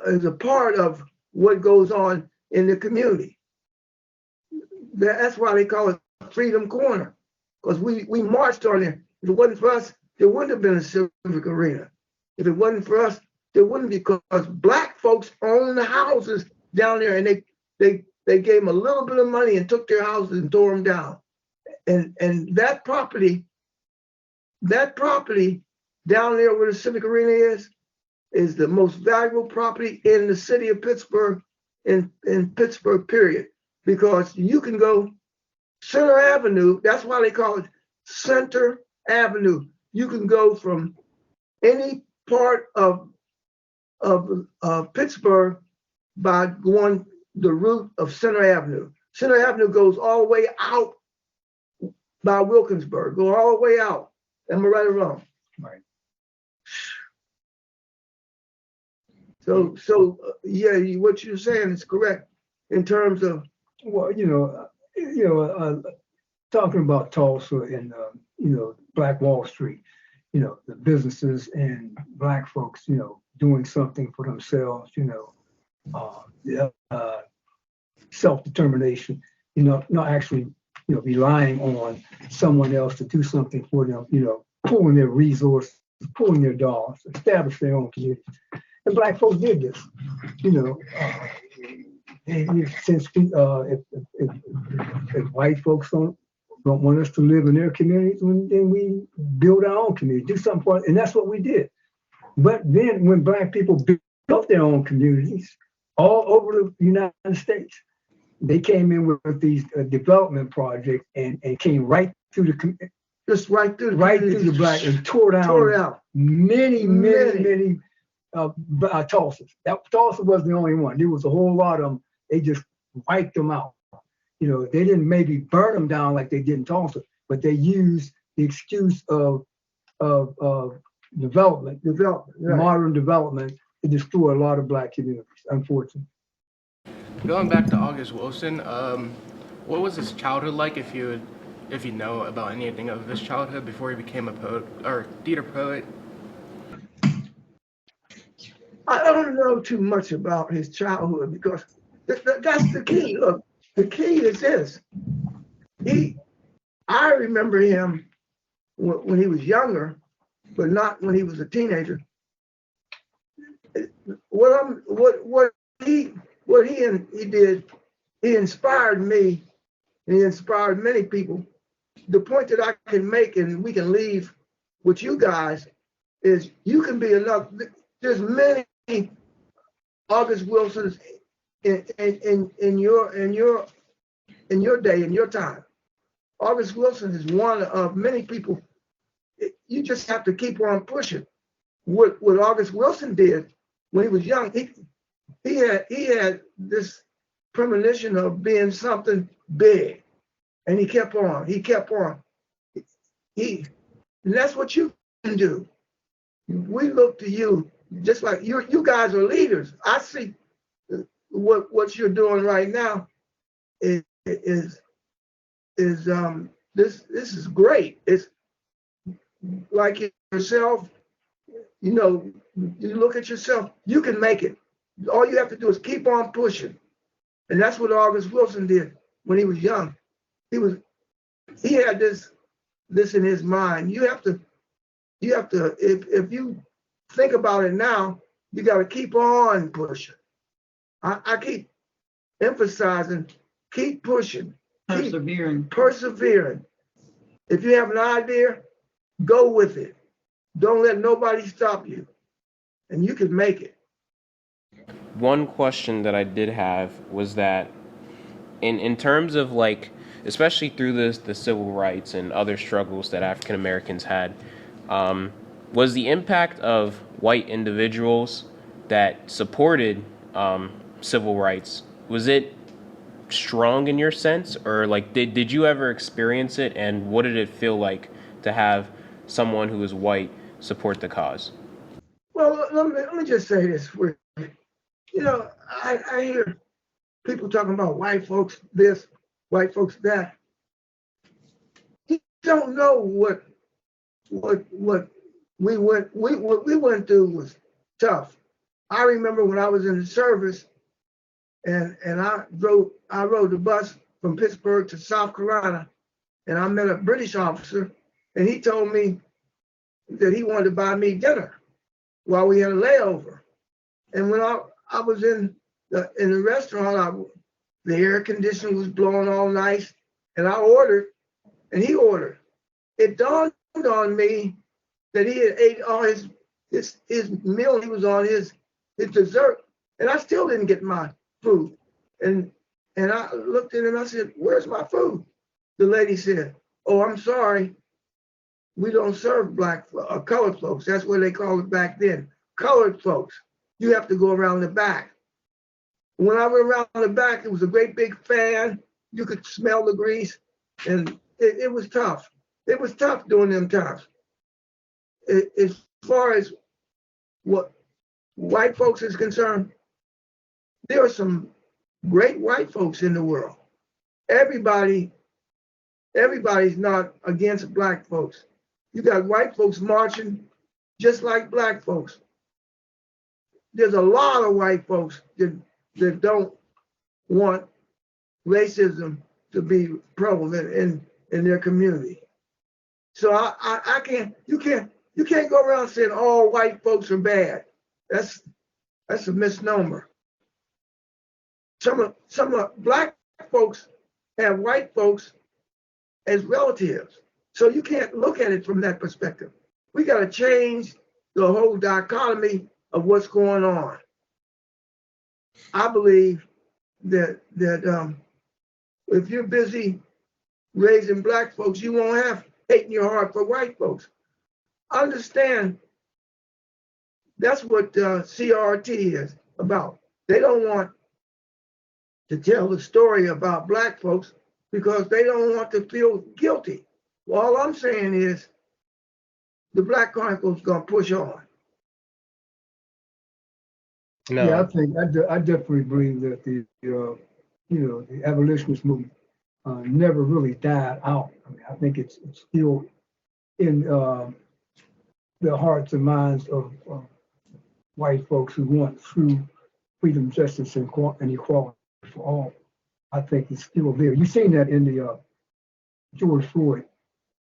is a part of what goes on in the community. That's why they call it Freedom Corner, because we marched on there. If it wasn't for us, there wouldn't have been a civic arena. If it wasn't for us, there wouldn't be, because black folks own the houses down there, and they gave them a little bit of money and took their houses and tore them down. And that property down there where the Civic Arena is the most valuable property in the city of Pittsburgh, in Pittsburgh, period. Because you can go Center Avenue, that's why they call it Center Avenue. You can go from any part of Pittsburgh by going the route of Center Avenue. Center Avenue goes all the way out by Wilkinsburg, go all the way out. Am I right or wrong? Right. So yeah, what you're saying is correct in terms of. Well, talking about Tulsa and Black Wall Street, the businesses and black folks, doing something for themselves, self-determination, not actually, relying on someone else to do something for them, pulling their resources, pulling their dollars, establish their own community. And black folks did this, since if white folks don't want us to live in their communities, then we build our own community, do something for it, and that's what we did. But then when black people built their own communities all over the United States, they came in with these development projects and came right through the black and tore down many Tulsas. Tulsa was the only one. There was a whole lot of them. They just wiped them out. They didn't maybe burn them down like they did in Tulsa, but they used the excuse of development, Right. modern development, to destroy a lot of Black communities, unfortunately. Going back to August Wilson, what was his childhood like? If you know about anything of his childhood before he became a poet or theater poet. I don't know too much about his childhood because that's the key. Look, the key is this. I remember him when he was younger, but not when he was a teenager. What he did, he inspired me, and he inspired many people. The point that I can make, and we can leave with you guys, is you can be enough. There's many August Wilsons in your day, in your time. August Wilson is one of many people. You just have to keep on pushing. What August Wilson did when he was young, he had this premonition of being something big, and he kept on. He kept on. And that's what you can do. We look to you, just like you guys are leaders. I see what you're doing right now is this is great. It's like yourself, you look at yourself, you can make it. All you have to do is keep on pushing. And that's what August Wilson did when he was young. He had this in his mind. You have to if you think about it now, you got to keep on pushing. I keep emphasizing, keep pushing. Persevering. If you have an idea, go with it. Don't let nobody stop you. And you can make it. One question that I did have was that in terms of like, especially through the civil rights and other struggles that African Americans had, was the impact of white individuals that supported civil rights, was it strong in your sense, or like did you ever experience it, and what did it feel like to have someone who is white support the cause? Well, let me just say this. I hear people talking about white folks this, white folks that. You don't know what we went through was tough. I remember when I was in the service, and I rode the bus from Pittsburgh to South Carolina, and I met a British officer, and he told me that he wanted to buy me dinner while we had a layover. And when I was in the restaurant, the air conditioning was blowing all nice, and I ordered, and he ordered. It dawned on me that he had ate all his meal. He was on his dessert, and I still didn't get my food. And I looked at him and I said, "Where's my food?" The lady said, "Oh, I'm sorry. We don't serve colored folks." That's what they called it back then. Colored folks. You have to go around the back. When I went around the back, it was a great big fan. You could smell the grease, and it was tough. It was tough during them times. As far as what white folks is concerned, there are some great white folks in the world. Everybody's not against black folks. You got white folks marching just like black folks. There's a lot of white folks that don't want racism to be prevalent in their community. So you can't go around saying all white folks are bad. That's a misnomer. Some of black folks have white folks as relatives. So you can't look at it from that perspective. We got to change the whole dichotomy of what's going on. I believe that if you're busy raising black folks, you won't have hate in your heart for white folks. Understand that's what CRT is about. They don't want to tell the story about black folks because they don't want to feel guilty. Well, all I'm saying is the Black Chronicle is going to push on. Yeah, I definitely believe that the abolitionist movement never really died out. I mean, I think it's still in the hearts and minds of white folks who want true freedom, justice, and equality for all. I think it's still there. You've seen that in the George Floyd,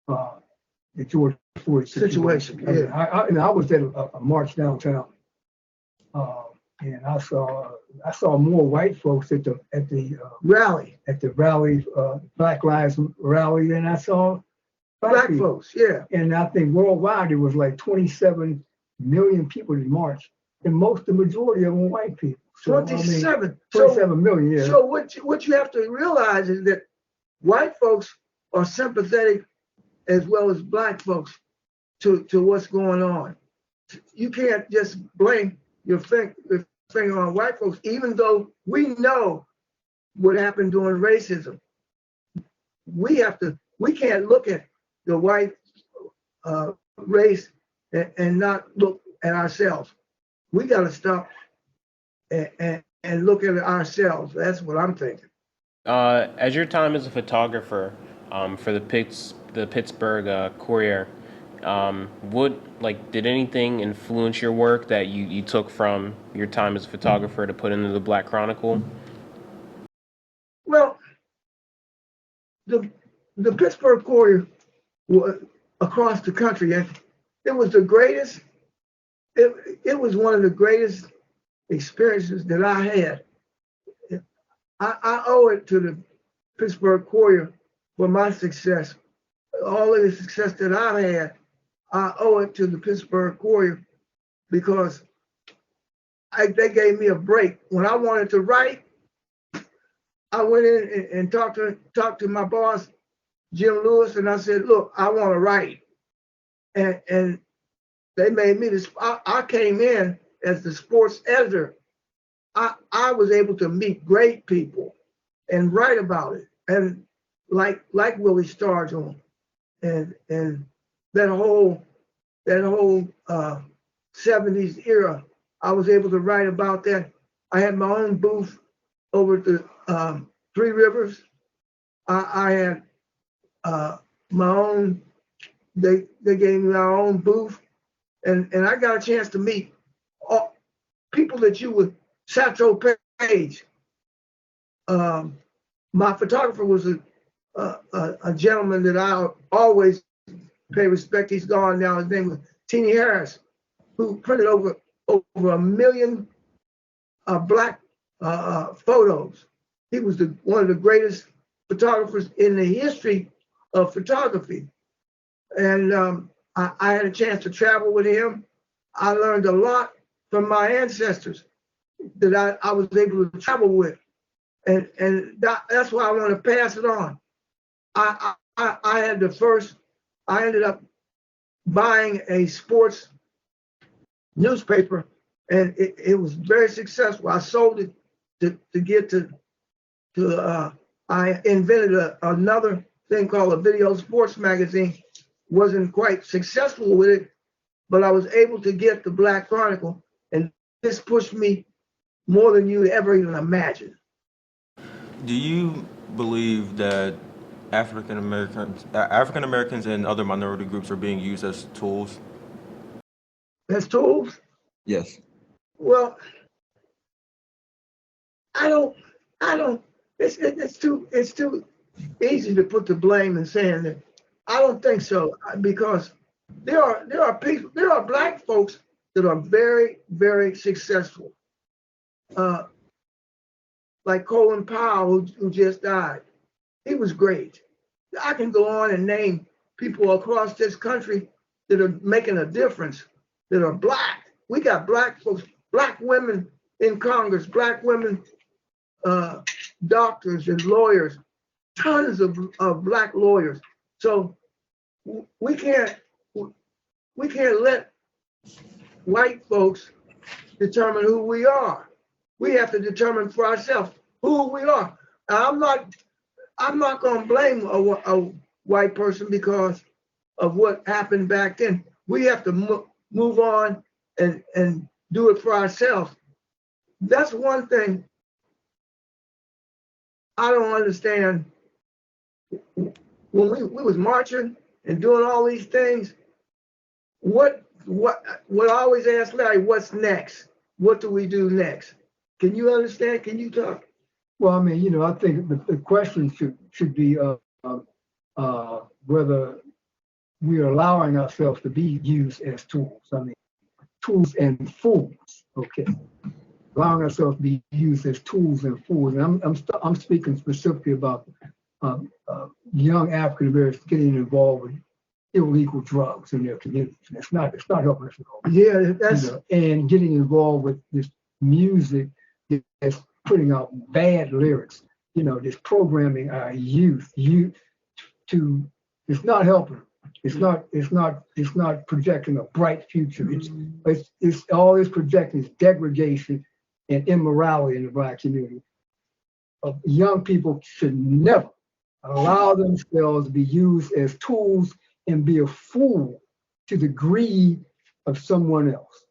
the George Floyd situation. Situation, yeah. I mean, I was at a march downtown, and I saw more white folks at the Rally, Black Lives Rally than I saw black people. folks, yeah. And I think worldwide there was like 27 million people that marched, and the majority of them were white people. So, 27. 27 million, yeah. So what you have to realize is that white folks are sympathetic as well as black folks to what's going on. You can't just blame your finger on white folks, even though we know what happened during racism. We can't look at the white race and not look at ourselves. We got to stop and look at ourselves. That's what I'm thinking. As your time as a photographer for the Pittsburgh Courier, did anything influence your work that you took from your time as a photographer to put into the Black Chronicle? Well, the Pittsburgh Courier across the country, and it was the greatest. It was one of the greatest experiences that I had. I owe it to the Pittsburgh Courier for my success. All of the success that I've had, I owe it to the Pittsburgh Courier because they gave me a break. When I wanted to write, I went in and talked to my boss, Jim Lewis, and I said, look, I want to write. And they made me this. I came in as the sports editor. I was able to meet great people and write about it. And like Willie Stargell and that whole 70s era, I was able to write about that. I had my own booth over at the Three Rivers. I had my own, they gave me our own booth, and I got a chance to meet all people that you would, Satchel Paige. My photographer was a gentleman that I always pay respect. He's gone now. His name was Teeny Harris, who printed over 1 million black photos. He was one of the greatest photographers in the history of photography. And I had a chance to travel with him. I learned a lot from my ancestors that I was able to travel with. And that's why I want to pass it on. I ended up buying a sports newspaper, and it was very successful. I sold it to get to I invented another thing called a video sports magazine. Wasn't quite successful with it, but I was able to get the Black Chronicle, and this pushed me more than you ever even imagine. Do you believe that African Americans and other minority groups are being used as tools? As tools? Yes. Well, I don't. It's too easy to put the blame in saying that. I don't think so, because there are black folks that are very, very successful. Like Colin Powell, who just died. He was great. I can go on and name people across this country that are making a difference, that are black. We got black folks, black women in Congress, black women doctors and lawyers, tons of black lawyers. So we can't let white folks determine who we are. We have to determine for ourselves who we are. Now, I'm not going to blame white person because of what happened back then. We have to move on and do it for ourselves. That's one thing I don't understand. When we was marching and doing all these things, what I always ask Larry, what's next? What do we do next? Can you understand? Can you talk? Well, I mean, you know, I think the question should be whether we are allowing ourselves to be used as tools. I mean, tools and fools. Okay, allowing ourselves to be used as tools and fools. And I'm speaking specifically about young African Americans getting involved with illegal drugs in their communities. It's not helping us at all. Yeah, that's And getting involved with this music that's putting out bad lyrics. This programming our youth to it's not helping. It's not projecting a bright future. It's all it's projecting is degradation and immorality in the Black community. Young people should never allow themselves to be used as tools and be a fool to the greed of someone else.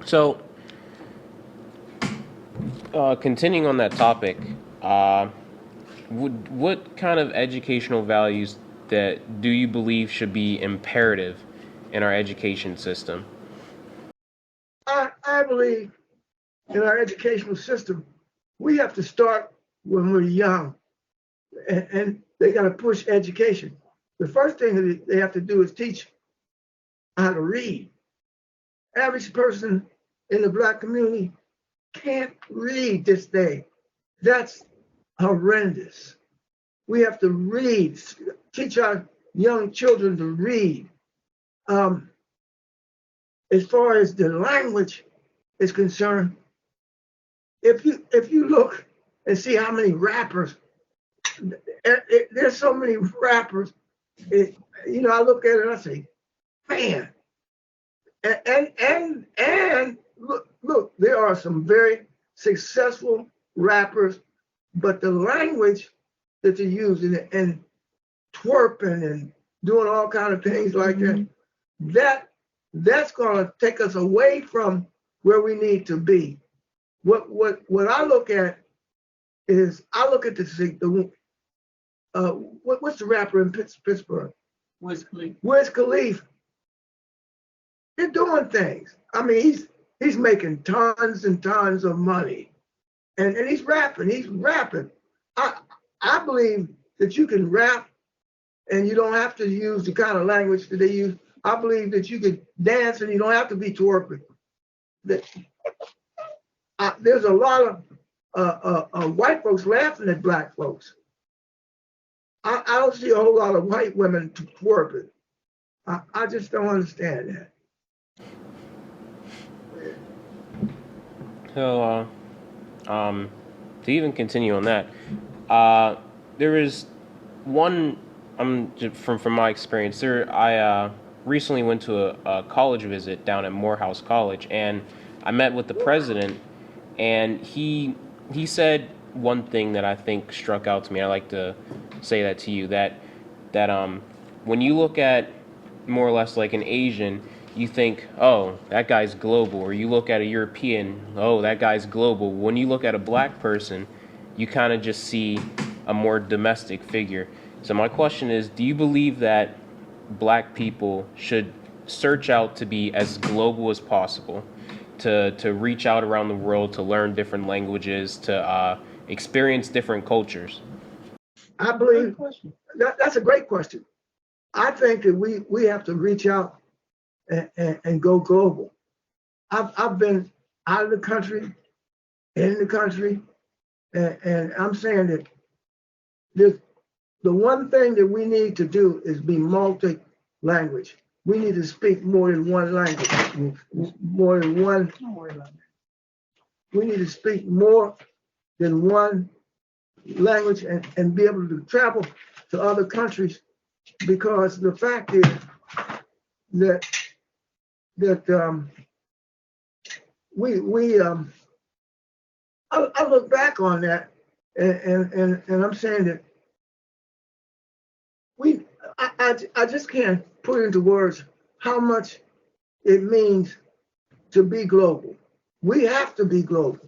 So, continuing on that topic, what kind of educational values that do you believe should be imperative in our education system? I believe in our educational system, we have to start when we're young, and they got to push education. The first thing that they have to do is teach how to read. Average person in the Black community can't read this day. That's horrendous. We have to read, teach our young children to read. As far as the language is concerned, if you look and see how many rappers, there's so many rappers. I look at it and I say, man, and look, there are some very successful rappers, but the language that they're using and twerping and doing all kind of things like that's going to take us away from where we need to be. What I look at is what's the rapper in Pittsburgh? Wiz Khalifa. Wiz Khalifa. They're doing things. I mean, he's making tons and tons of money, and he's rapping. I believe that you can rap, and you don't have to use the kind of language that they use. I believe that you could dance, and you don't have to be twerping. There's a lot of white folks laughing at Black folks. I don't see a whole lot of white women twerping. I just don't understand that. So, to even continue on that, there is one. From my experience, I recently went to a college visit down at Morehouse College, and I met with the president, and he said one thing that I think struck out to me. I like to say that to you, that when you look at more or less like an Asian, you think, oh, that guy's global, or you look at a European, oh, that guy's global. When you look at a Black person, you kind of just see a more domestic figure. So my question is, do you believe that Black people should search out to be as global as possible, to reach out around the world, to learn different languages, to experience different cultures? I believe that's a great question. I think that we have to reach out and go global. I've been out of the country, in the country, and I'm saying that the one thing that we need to do is be multi-language. We need to speak more than one language, We need to speak more than one language and be able to travel to other countries, because the fact is that I look back on that, And I'm saying that I just can't put into words how much it means to be global. We have to be global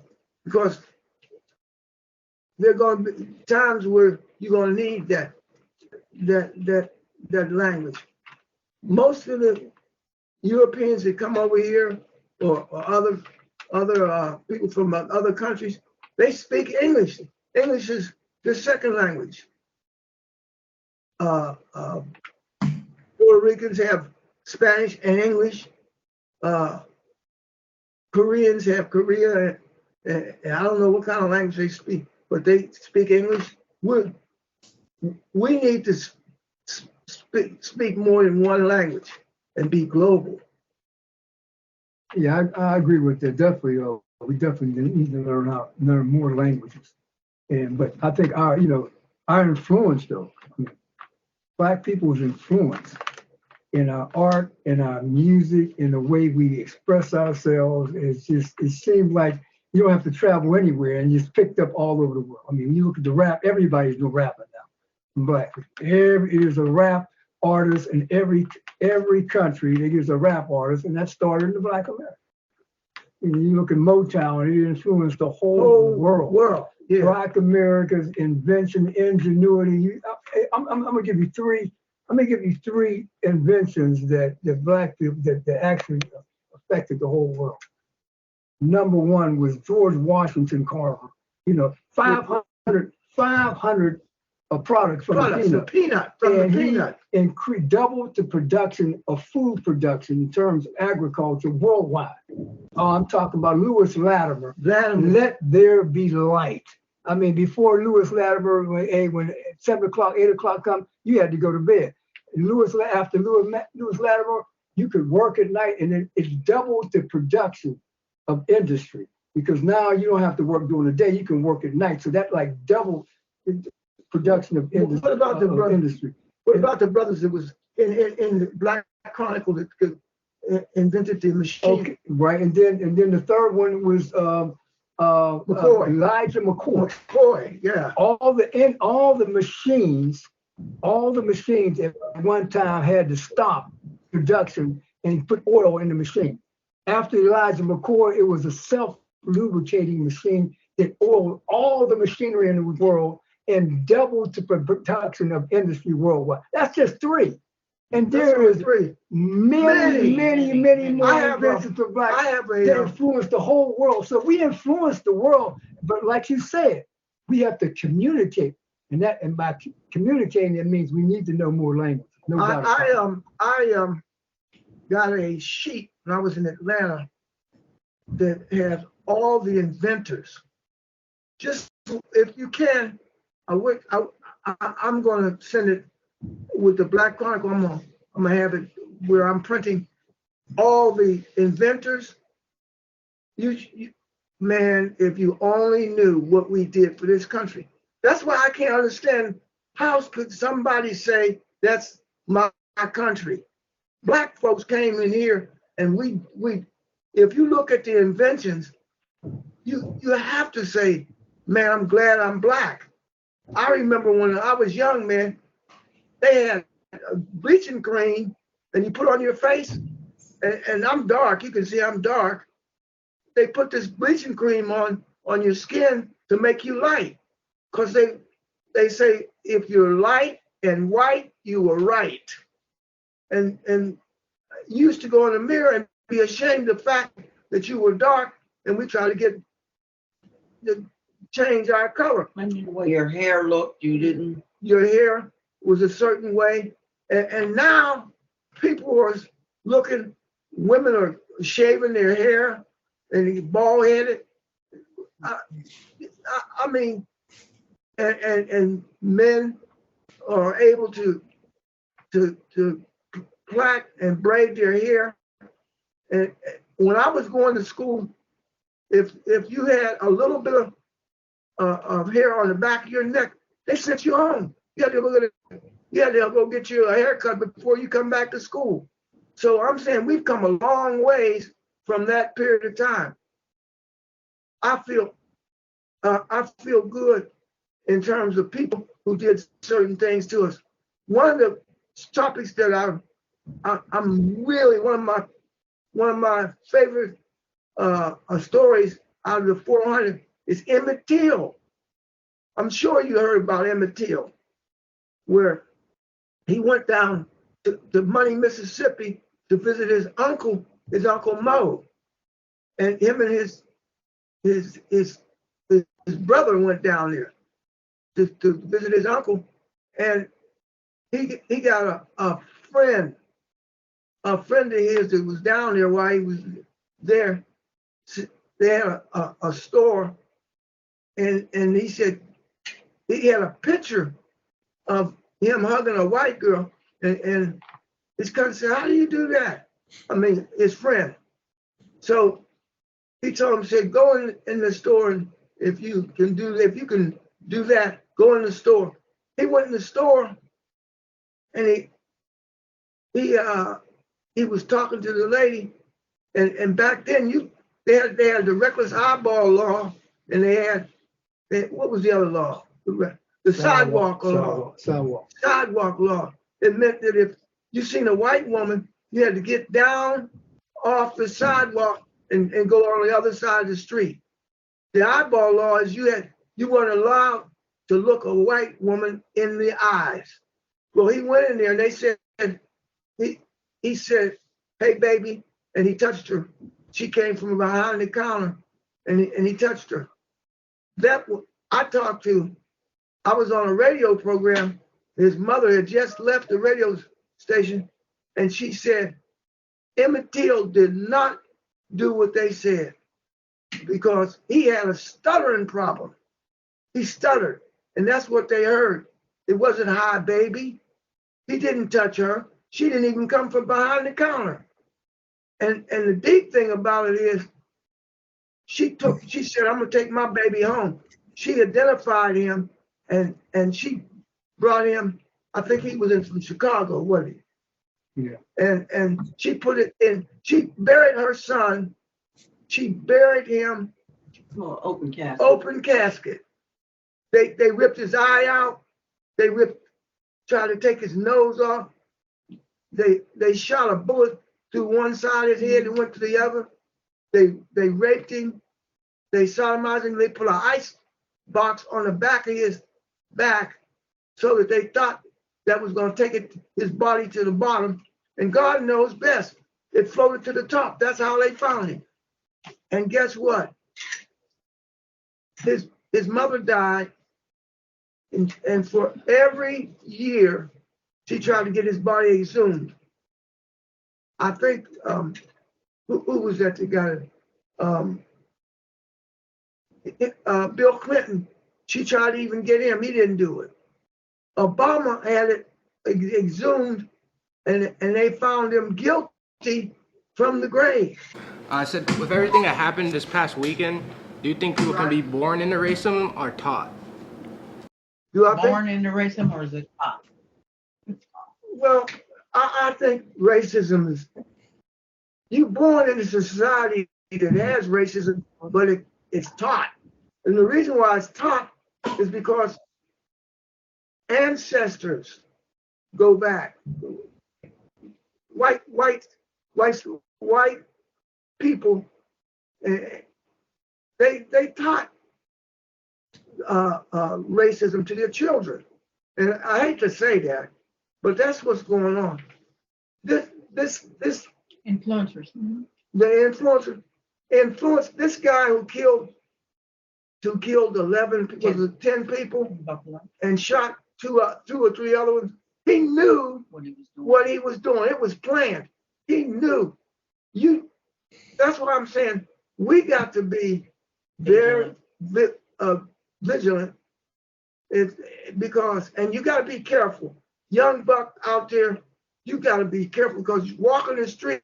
because there are going to be times where you're going to need that language. Most of the Europeans that come over here or other people from other countries, they speak English. English is their second language. Puerto Ricans have Spanish and English. Koreans have Korea, and I don't know what kind of language they speak, but they speak English. We need to speak more than one language and be global. Yeah, I agree with that. Definitely, we definitely need to learn more languages. But I think our influence though, Black people's influence in our art, in our music, in the way we express ourselves, it seems like you don't have to travel anywhere and it's picked up all over the world. I mean, when you look at the rap, everybody's doing rapping now. But there's a rap artist in every country. There's a rap artist, and that started in the Black America. And you look at Motown, it influenced the whole world. Yeah. Black America's invention, ingenuity. I'm gonna give you three. I'm gonna give you three inventions that Black people that actually affected the whole world. Number one was George Washington Carver. 500 products from the peanut. And he doubled the production of food production in terms of agriculture worldwide. I'm talking about Lewis Latimer. Let there be light. I mean, before Lewis Latimer, when 7 o'clock, 8 o'clock come, you had to go to bed. After Lewis Latimer, you could work at night, and then it doubled the production of industry because now you don't have to work during the day; you can work at night. So that like doubled the production of industry. What about the industry? What about the brothers that was in the Black Chronicle that invented the machine? Okay, right, and then the third one was Elijah McCoy. McCoy, yeah. All the machines at one time had to stop production and put oil in the machine. After Elijah McCoy, it was a self-lubricating machine that oiled all the machinery in the world and doubled the production of industry worldwide. That's just three. And there is many more inventions of Black that influenced the whole world. So we influence the world, but like you said, we have to communicate. And by communicating, it means we need to know more language. No doubt. I got a sheet when I was in Atlanta that had all the inventors. Just if you can, I'm going to send it with the Black Chronicle. I'm gonna have it where I'm printing all the inventors. Man, if you only knew what we did for this country. That's why I can't understand how could somebody say that's my country. Black folks came in here, and we if you look at the inventions, you have to say, man, I'm glad I'm Black. I remember when I was young, man, they had bleaching cream and you put on your face, and I'm dark. You can see I'm dark. They put this bleaching cream on your skin to make you light, because they say if you're light and white, you were right. And you used to go in the mirror and be ashamed of the fact that you were dark, and we try to change our color. And the way your hair looked, Your hair was a certain way, and now people are looking. Women are shaving their hair and bald headed. I mean, and men are able to plait and braid their hair. And when I was going to school, if you had a little bit of hair on the back of your neck, they sent you home. You had to go get you a haircut before you come back to school. So I'm saying we've come a long ways from that period of time. I feel good in terms of people who did certain things to us. One of the topics that I'm really one of my favorite stories out of the 400 is Emmett Till. I'm sure you heard about Emmett Till, where he went down to Money, Mississippi to visit his Uncle Mo. And him and his brother went down there to visit his uncle. And he got a friend of his that was down there while he was there. They had a store, and he said he had a picture of him hugging a white girl, and his cousin said, "How do you do that?" I mean, his friend. So he told him, said, "Go in the store, and if you can do that, go in the store." He went in the store, and he was talking to the lady, and back then they had the reckless eyeball law, and they had what was the other law? The sidewalk law. Sidewalk law. It meant that if you seen a white woman, you had to get down off the sidewalk and go on the other side of the street. The eyeball law is you weren't allowed to look a white woman in the eyes. Well, he went in there and they said, he said, "Hey, baby," and he touched her. She came from behind the counter and he touched her. I was on a radio program. His mother had just left the radio station, and she said, Emmett Till did not do what they said because he had a stuttering problem. He stuttered, and that's what they heard. It wasn't, "Hi, baby." He didn't touch her. She didn't even come from behind the counter. And the deep thing about it is, she said, "I'm gonna take my baby home." She identified him, and she brought him. I think he was from Chicago, wasn't he? Yeah. And she put it in. She buried her son. She buried him. Open casket. Open casket. They ripped his eye out. They tried to take his nose off. They shot a bullet through one side of his head and went to the other. They raped him. They sodomized him. They put an ice box on the back of his back so that they thought that was going to take his body to the bottom. And God knows best. It floated to the top. That's how they found him. And guess what? His mother died. And for every year, she tried to get his body exhumed. I think, who was that got it? Bill Clinton. She tried to even get him. He didn't do it. Obama had it exhumed, and they found him guilty from the grave. I said, with everything that happened this past weekend, do you think people can be born into racism or taught? Born into racism, or is it taught? Well, I think racism is, you're born in a society that has racism, but it's taught. And the reason why it's taught is because ancestors go back. White people, they taught racism to their children. And I hate to say that, but that's what's going on. This Influencers. the influencer influenced this guy who killed 11 people, was it 10 people, and shot two or three other ones. He knew what he was doing. It was planned. He knew. That's what I'm saying. We got to be very vigilant. Because you got to be careful. Young buck out there, you got to be careful because walking the street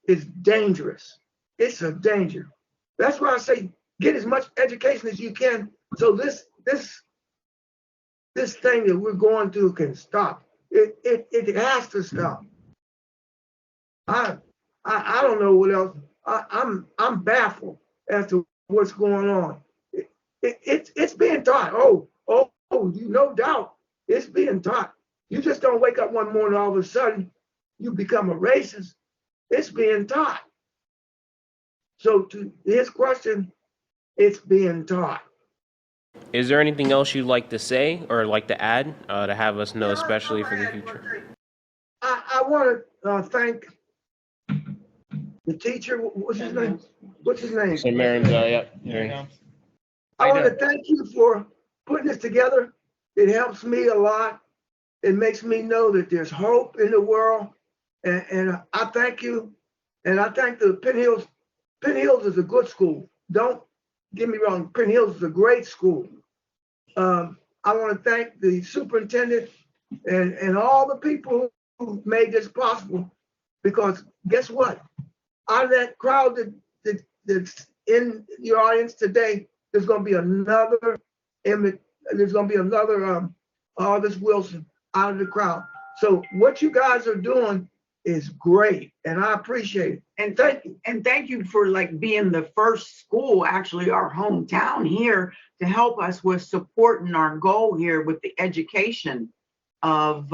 is dangerous. It's a danger. That's why I say get as much education as you can so this thing that we're going through can stop. It has to stop. I don't know what else. I'm baffled as to what's going on. It's being taught. Oh, Oh, no doubt, it's being taught. You just don't wake up one morning, all of a sudden, you become a racist. It's being taught. So to his question, it's being taught. Is there anything else you'd like to say or like to add to have us know, especially for the future? I want to thank the teacher. What's his name? So Marin's, yeah. I want to thank you for putting this together. It helps me a lot. It makes me know that there's hope in the world. And I thank you. And I thank the Penn Hills. Penn Hills is a good school. Don't get me wrong. Penn Hills is a great school. I want to thank the superintendent and all the people who made this possible. Because guess what? Out of that crowd that's in your audience today, there's going to be another Emmett. There's going to be another August Wilson out of the crowd. So what you guys are doing is great, and I appreciate it. And thank you for like being the first school, actually our hometown here, to help us with supporting our goal here with the education of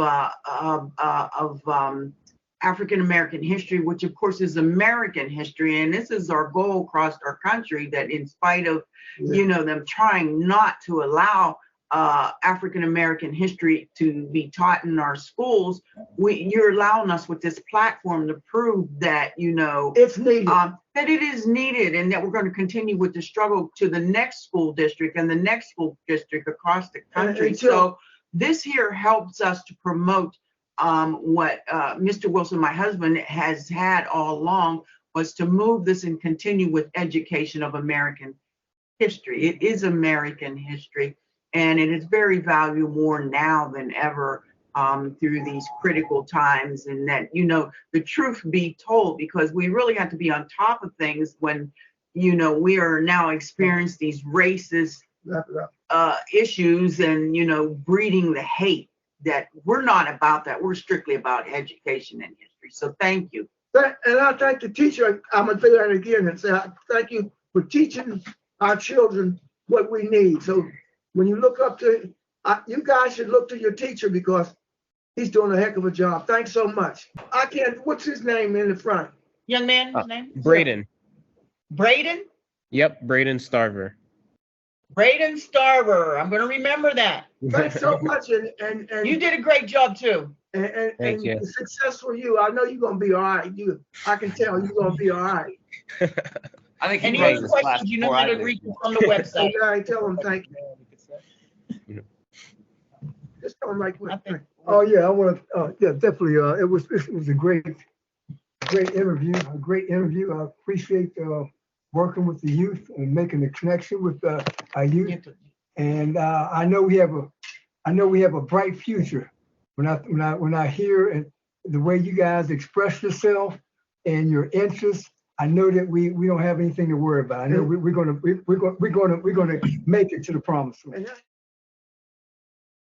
African American history, which of course is American history, and this is our goal across our country. That in spite of them trying not to allow African American history to be taught in our schools, you're allowing us with this platform to prove that it's needed, that it is needed, and that we're going to continue with the struggle to the next school district and the next school district across the country. So this here helps us to promote what Mr. Wilson, my husband, has had all along, was to move this and continue with education of American history. It is American history. And it is very valuable more now than ever through these critical times. And that, the truth be told, because we really have to be on top of things when, we are now experiencing these racist issues and, breeding the hate. That we're not about that. We're strictly about education and history. So thank you. And I thank the teacher. I'm going to say that again and say thank you for teaching our children what we need. So when you look up to, you guys should look to your teacher because he's doing a heck of a job. Thanks so much. What's his name in the front? Young man, his name? Braden. Braden? Yep, Braden Starver. Braden Starver. I'm going to remember that. Thanks so much. And you did a great job too. And success for you. I know you're going to be all right. I can tell you're going to be all right. I think any other questions, you know how to reach us on the website. I tell them thank you. Just tell them like oh yeah, I want to. Yeah, definitely. It was a great interview. A great interview. I appreciate working with the youth and making the connection with our youth. And I know we have a bright future. When I hear and the way you guys express yourself and your interests, I know that we don't have anything to worry about. I know we're gonna make it to the promised land.